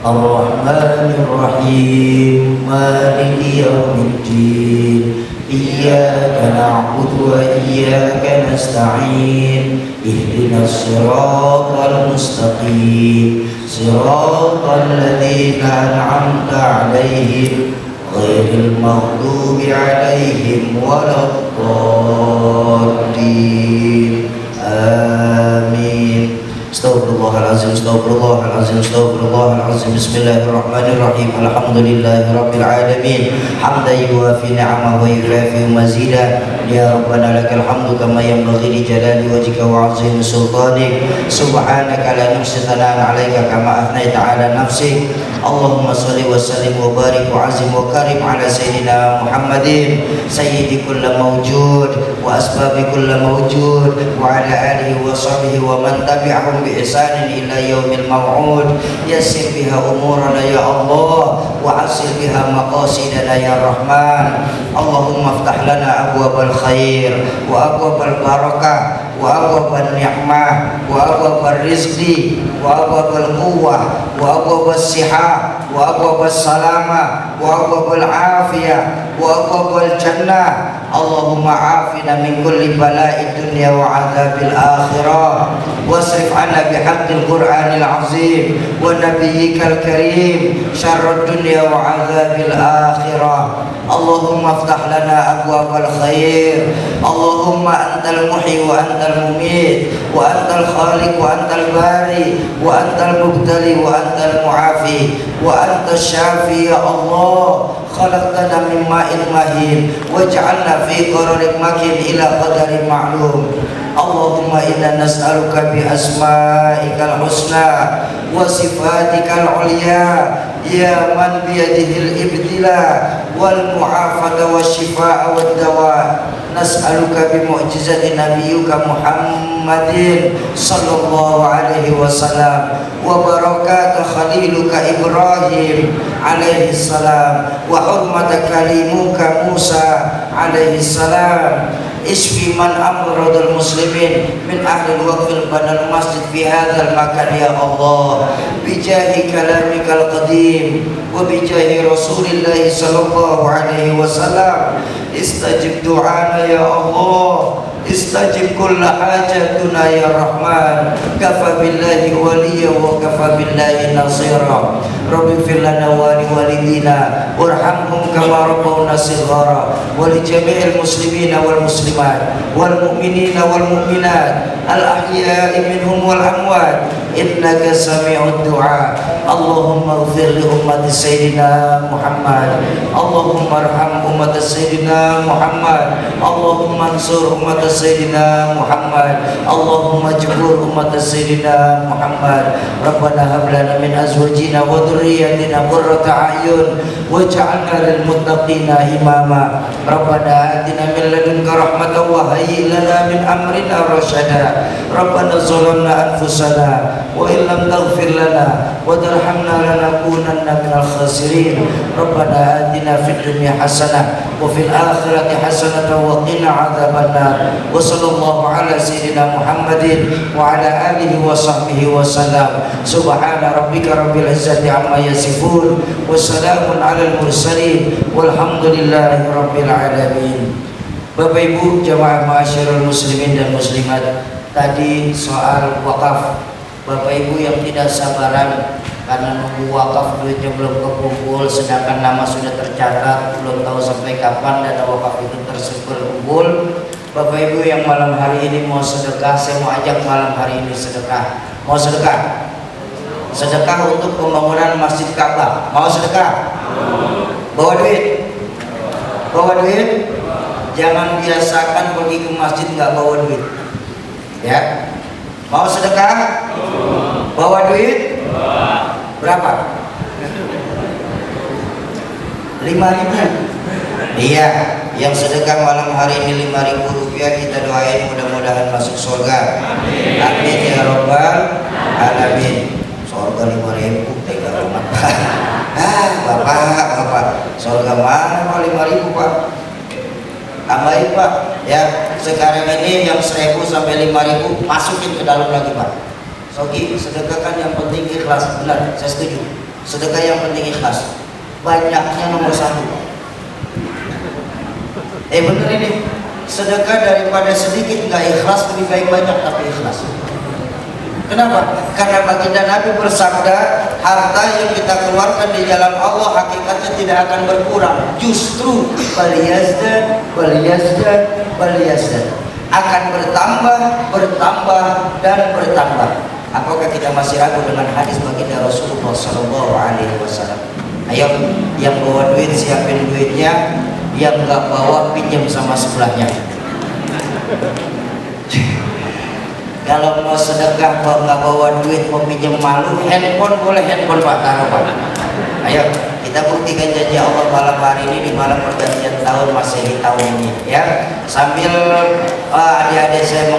Ar-Rahmanir Rahim. Maliki yaumiddin. Iyyaka na'budu wa iyyaka nasta'in. Ihdinas siratal mustaqim. Siratal ladzina an'amta 'alaihim ghairil maghdubi 'alaihim waladdallin. Amin. Astaghfirullahalazim, astaghfirullahalazim, astaghfirullahalazim. Bismillahirrahmanirrahim. Alhamdulillahirabbil alamin. Hamdan yuwafi ni'amahu wa yukafi mazidah. Ya Rabbana lakal hamdu kama yanbaghi li jalali wajhika wa 'azimi sultanik. Subhanaka la nuhsi thana'an 'alaika kama athnaita 'ala nafsik. Allahumma shalli wa sallim wa barik wa 'azim wa karim 'ala sayyidina Muhammadin sayyidi kulli mawjud wa asbabi kulli mawjud wa 'ala alihi wa sahbihi wa man tabi'ahum bi ihsanin ila yaumil maw'ud. Yassir biha umurana ya Allah wa asil biha maqasidana ya Rahman. Allahumma aftah lana abwabal khair wa abwabal barakah wa abwabal ni'mah wa abwabal rizqi wa abwabal quwwah wa abwabal sihah wa abwabal salamah wa abwabal afiyah وأبواب الجنة. اللهم عافنا من كل بلاء الدنيا وعذاب الآخرة، واصرف عنا بحق القرآن العظيم ونبيك الكريم شر الدنيا وعذاب الآخرة. اللهم افتح لنا أبواب الخير. اللهم أنت المحيي وأنت المميت وأنت الخالق وأنت الباري وأنت المبتلي وأنت المعافي وأنت الشافي يا الله. خلقتنا من ماء مهين واجعلنا في قرار مكين إلى قدر معلوم. اللهم إنا نسألك بأسمائك الحسنى وصفاتك العليا يا من بيده الابتلاء والمعافاة والشفاء والدواء، نسألك بمعجزة نبيك محمد صلى الله عليه وسلم وبركات خليلك إبراهيم عليه السلام وحرمة كليمك موسى عليه السلام. اشفي من أمرض المسلمين من أهل الوقف بنى المسجد في هذا المكان يا الله، بجاه كلامك القديم وبجاه رسول الله صلى الله عليه وسلم. استجب دعانا يا الله، استجب كل حاجاتنا يا رحمن. كفى بالله وليا وكفى بالله نصيرا. رب اغفر لنا ولوالدينا وارحمهم كما ربونا صغارا، ولجميع المسلمين والمسلمات والمؤمنين والمؤمنات الأحياء منهم والأموات إنك سميع الدعاء. اللهم اغفر لأمة سيدنا محمد، اللهم ارحم أمة سيدنا محمد، اللهم انصر أمة سيدنا محمد، اللهم اجبر أمة سيدنا محمد. ربنا هب لنا من أزواجنا وذرياتنا قرة أعين واجعلنا للمتقين إماما. ربنا آتنا من لدنك رحمة وهيئ لنا من أمرنا رشدا. ربنا ظلمنا أنفسنا وإن لم تغفر لنا وترحمنا لنكونن من الخاسرين. ربنا آتنا في الدنيا حسنة وفي الآخرة حسنة وقنا عذاب النار. وصلى الله على سيدنا محمد وعلى آله وصحبه وسلم. سبحان ربك رب العزة عما يصفون وسلام على المرسلين والحمد لله رب العالمين. Bapak Ibu jamaah ma'asyiral muslimin dan muslimat, tadi soal wakaf. Bapak Ibu yang tidak sabaran karena nunggu wakaf duitnya belum kekumpul, sedangkan nama sudah tercatat, belum tahu sampai kapan dana wakaf itu terkumpul. Bapak Ibu yang malam hari ini mau sedekah, saya mau ajak malam hari ini sedekah. Mau sedekah? Sedekah untuk pembangunan Masjid Ka'bah. Mau sedekah? Bawa duit? Bawa duit? Jangan biasakan pergi ke masjid nggak bawa duit. Ya? Mau sedekah? Bawa duit? Berapa? 5.000. Iya, yang sedekah malam hari ini 5.000 rupiah, kita doain mudah-mudahan masuk surga. Amin ya robbal alamin. Surga 5.000, tega banget. Bapak, surga mana mau 5.000 Pak? Tambahin Pak, ya sekarang ini yang 1.000 sampai 5.000 masukin ke dalam lagi Pak. Sogi, sedekahkan yang penting ikhlas. Benar, saya setuju. Sedekah yang penting ikhlas. Banyaknya nomor 1. Bener ini. Sedekah daripada sedikit nggak ikhlas, lebih baik banyak tapi ikhlas. Kenapa? Karena baginda Nabi bersabda, harta yang kita keluarkan di jalan Allah hakikatnya tidak akan berkurang, justru baliyazdan akan bertambah dan bertambah. Apakah kita masih ragu dengan hadis baginda Rasulullah Shallallahu Alaihi Wasallam? Ayo, yang bawa duit siapin duitnya, yang nggak bawa pinjam sama sebelahnya. Kalau mau sedekah kok nggak bawa duit, mau pinjam malu, handphone boleh, handphone Pak, taruh Pak. Ayo kita buktikan janji Allah malam hari ini di malam pergantian tahun Masehi tahun ini, ya. Sambil adik-adik saya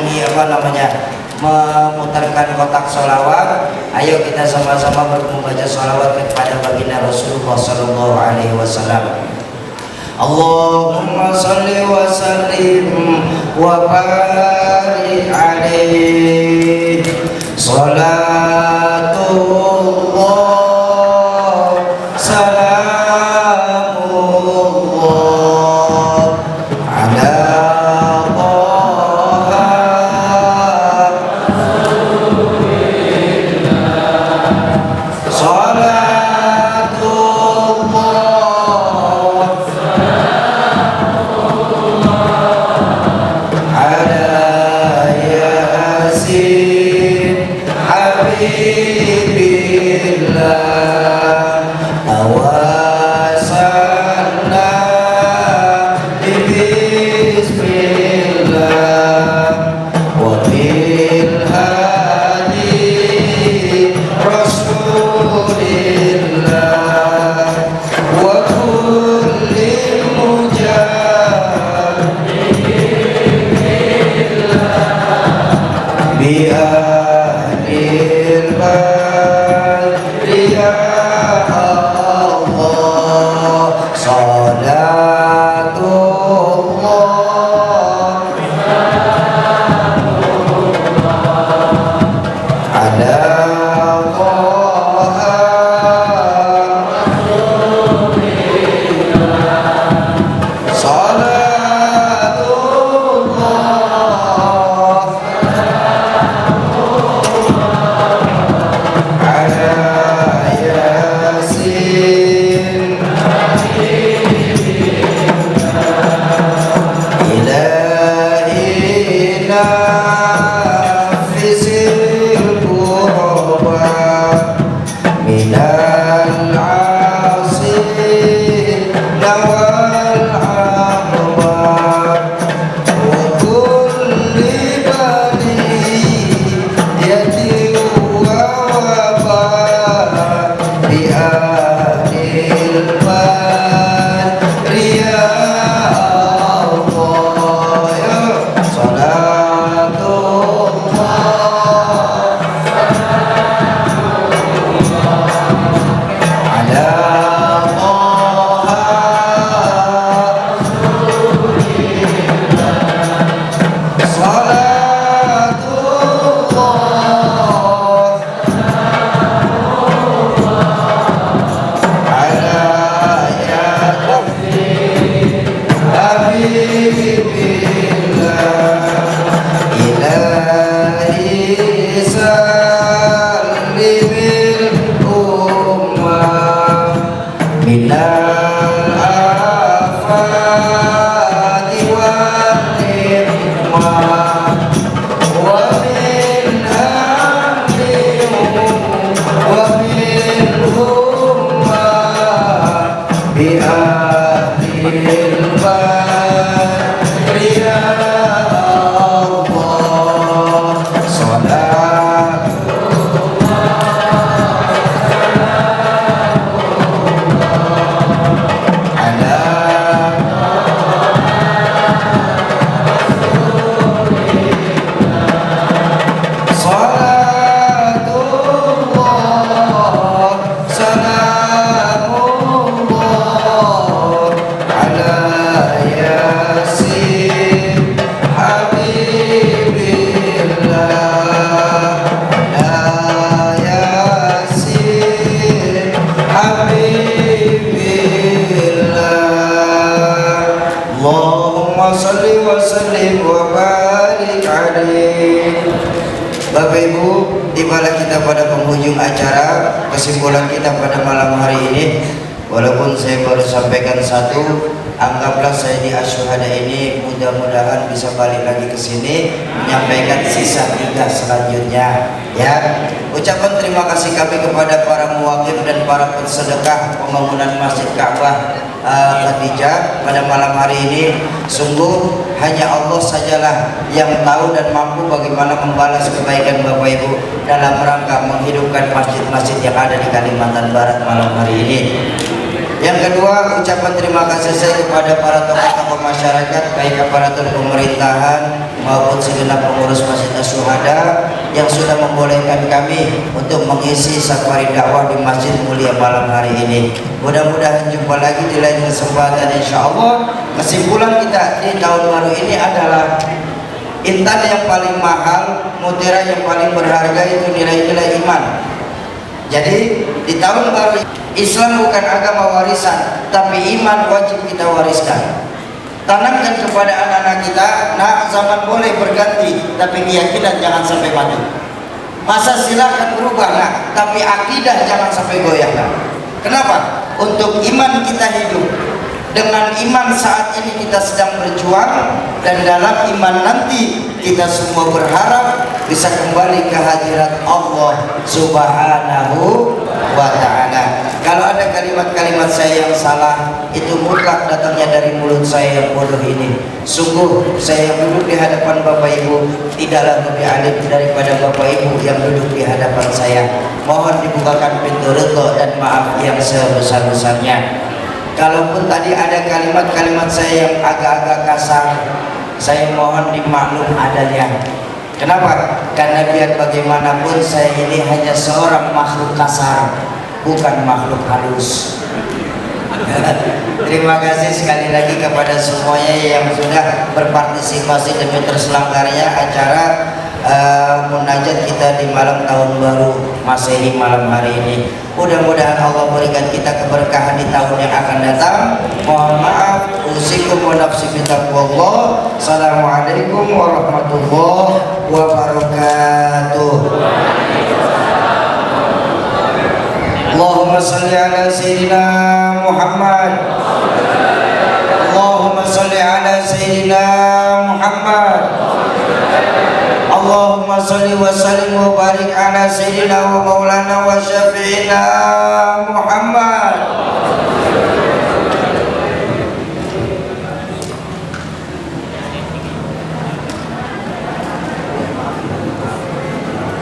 memutarkan kotak sholawat, ayo kita sama-sama membaca sholawat kepada baginda Rasulullah Sallallahu Alaihi Wasallam. Allahumma salli wa sallim wa barik alaihi salatullah salamullah habibillah tawasalna bismillah wa bil hadi rasulillah wa kullil mujahidin bi ahlil badri ya Allah salatullah ala Taha salatullah ala Yasin ilahina fisil kurba minal asin nawal akbar wa kulli baliyati wa wabah bi ahlil badri ya Allah ya salatullah ala Taha salatullah ala Yasin habibillah ilahi sallimil ummah minal afati wal nikmah wa min hamdihim wa min hummah bi ahlil badri ya Allah salat ala salatullah salamullah ala Yasin habibillah ala Yasin habibillah Allahumma salli wa sallim wa barik alaih. Bapak Ibu, tibalah kita pada penghujung acara. Kesimpulan kita pada malam hari ini, walaupun saya baru sampaikan satu, anggaplah saya di Asyuhada ini mudah-mudahan bisa balik lagi ke sini menyampaikan sisa 3 selanjutnya ya. Ucapan terima kasih kami kepada para muwakif dan para pensedekah pembangunan Masjid Ka'bah Khadijah pada malam hari ini. Sungguh hanya Allah sajalah yang tahu dan mampu bagaimana membalas kebaikan Bapak Ibu dalam rangka menghidupkan masjid-masjid yang ada di Kalimantan Barat malam hari ini. Yang kedua, ucapan terima kasih saya kepada para tokoh-tokoh masyarakat, baik aparatur pemerintahan maupun segenap pengurus Masjid Asyuhada yang sudah membolehkan kami untuk mengisi safari dakwah di Masjid Mulia malam hari ini. Mudah-mudahan jumpa lagi di lain kesempatan insyaallah. Kesimpulan kita di tahun baru ini adalah intan yang paling mahal, mutiara yang paling berharga itu nilai-nilai iman. Jadi di tahun baru Islam bukan agama warisan, tapi iman wajib kita wariskan. Tanamkan kepada anak-anak kita, nah zaman boleh berganti, tapi keyakinan jangan sampai mati. Masa silakan berubah, nah tapi akidah jangan sampai goyah. Nah. Kenapa? Untuk iman kita hidup. Dengan iman saat ini kita sedang berjuang, dan dalam iman nanti kita semua berharap bisa kembali ke hadirat Allah Subhanahu wa ta'ala. Kalau ada kalimat-kalimat saya yang salah, itu mutlak datangnya dari mulut saya yang bodoh ini. Sungguh saya yang duduk di hadapan Bapak Ibu tidaklah lebih alim daripada Bapak Ibu yang duduk di hadapan saya. Mohon dibukakan pintu ridha dan maaf yang sebesar-besarnya. Kalaupun tadi ada kalimat-kalimat saya yang agak-agak kasar, saya mohon dimaklum adanya. Kenapa? Karena biar bagaimanapun saya ini hanya seorang makhluk kasar, bukan makhluk halus. Terima kasih sekali lagi kepada semuanya yang sudah berpartisipasi demi terselenggaranya acara munajat kita di malam tahun baru Masehi malam hari ini. Mudah-mudahan Allah berikan kita keberkahan di tahun yang akan datang. Mohon maaf, usikum wa nafsi bitaqwallah. Assalamualaikum warahmatullahi wabarakatuh. Allahumma salli ala sayyidina Muhammad. Allahumma salli ala sayyidina Muhammad. Allahumma salli wa sallim wa barik ala sayyidina wa maulana wa syafi'ina Muhammad.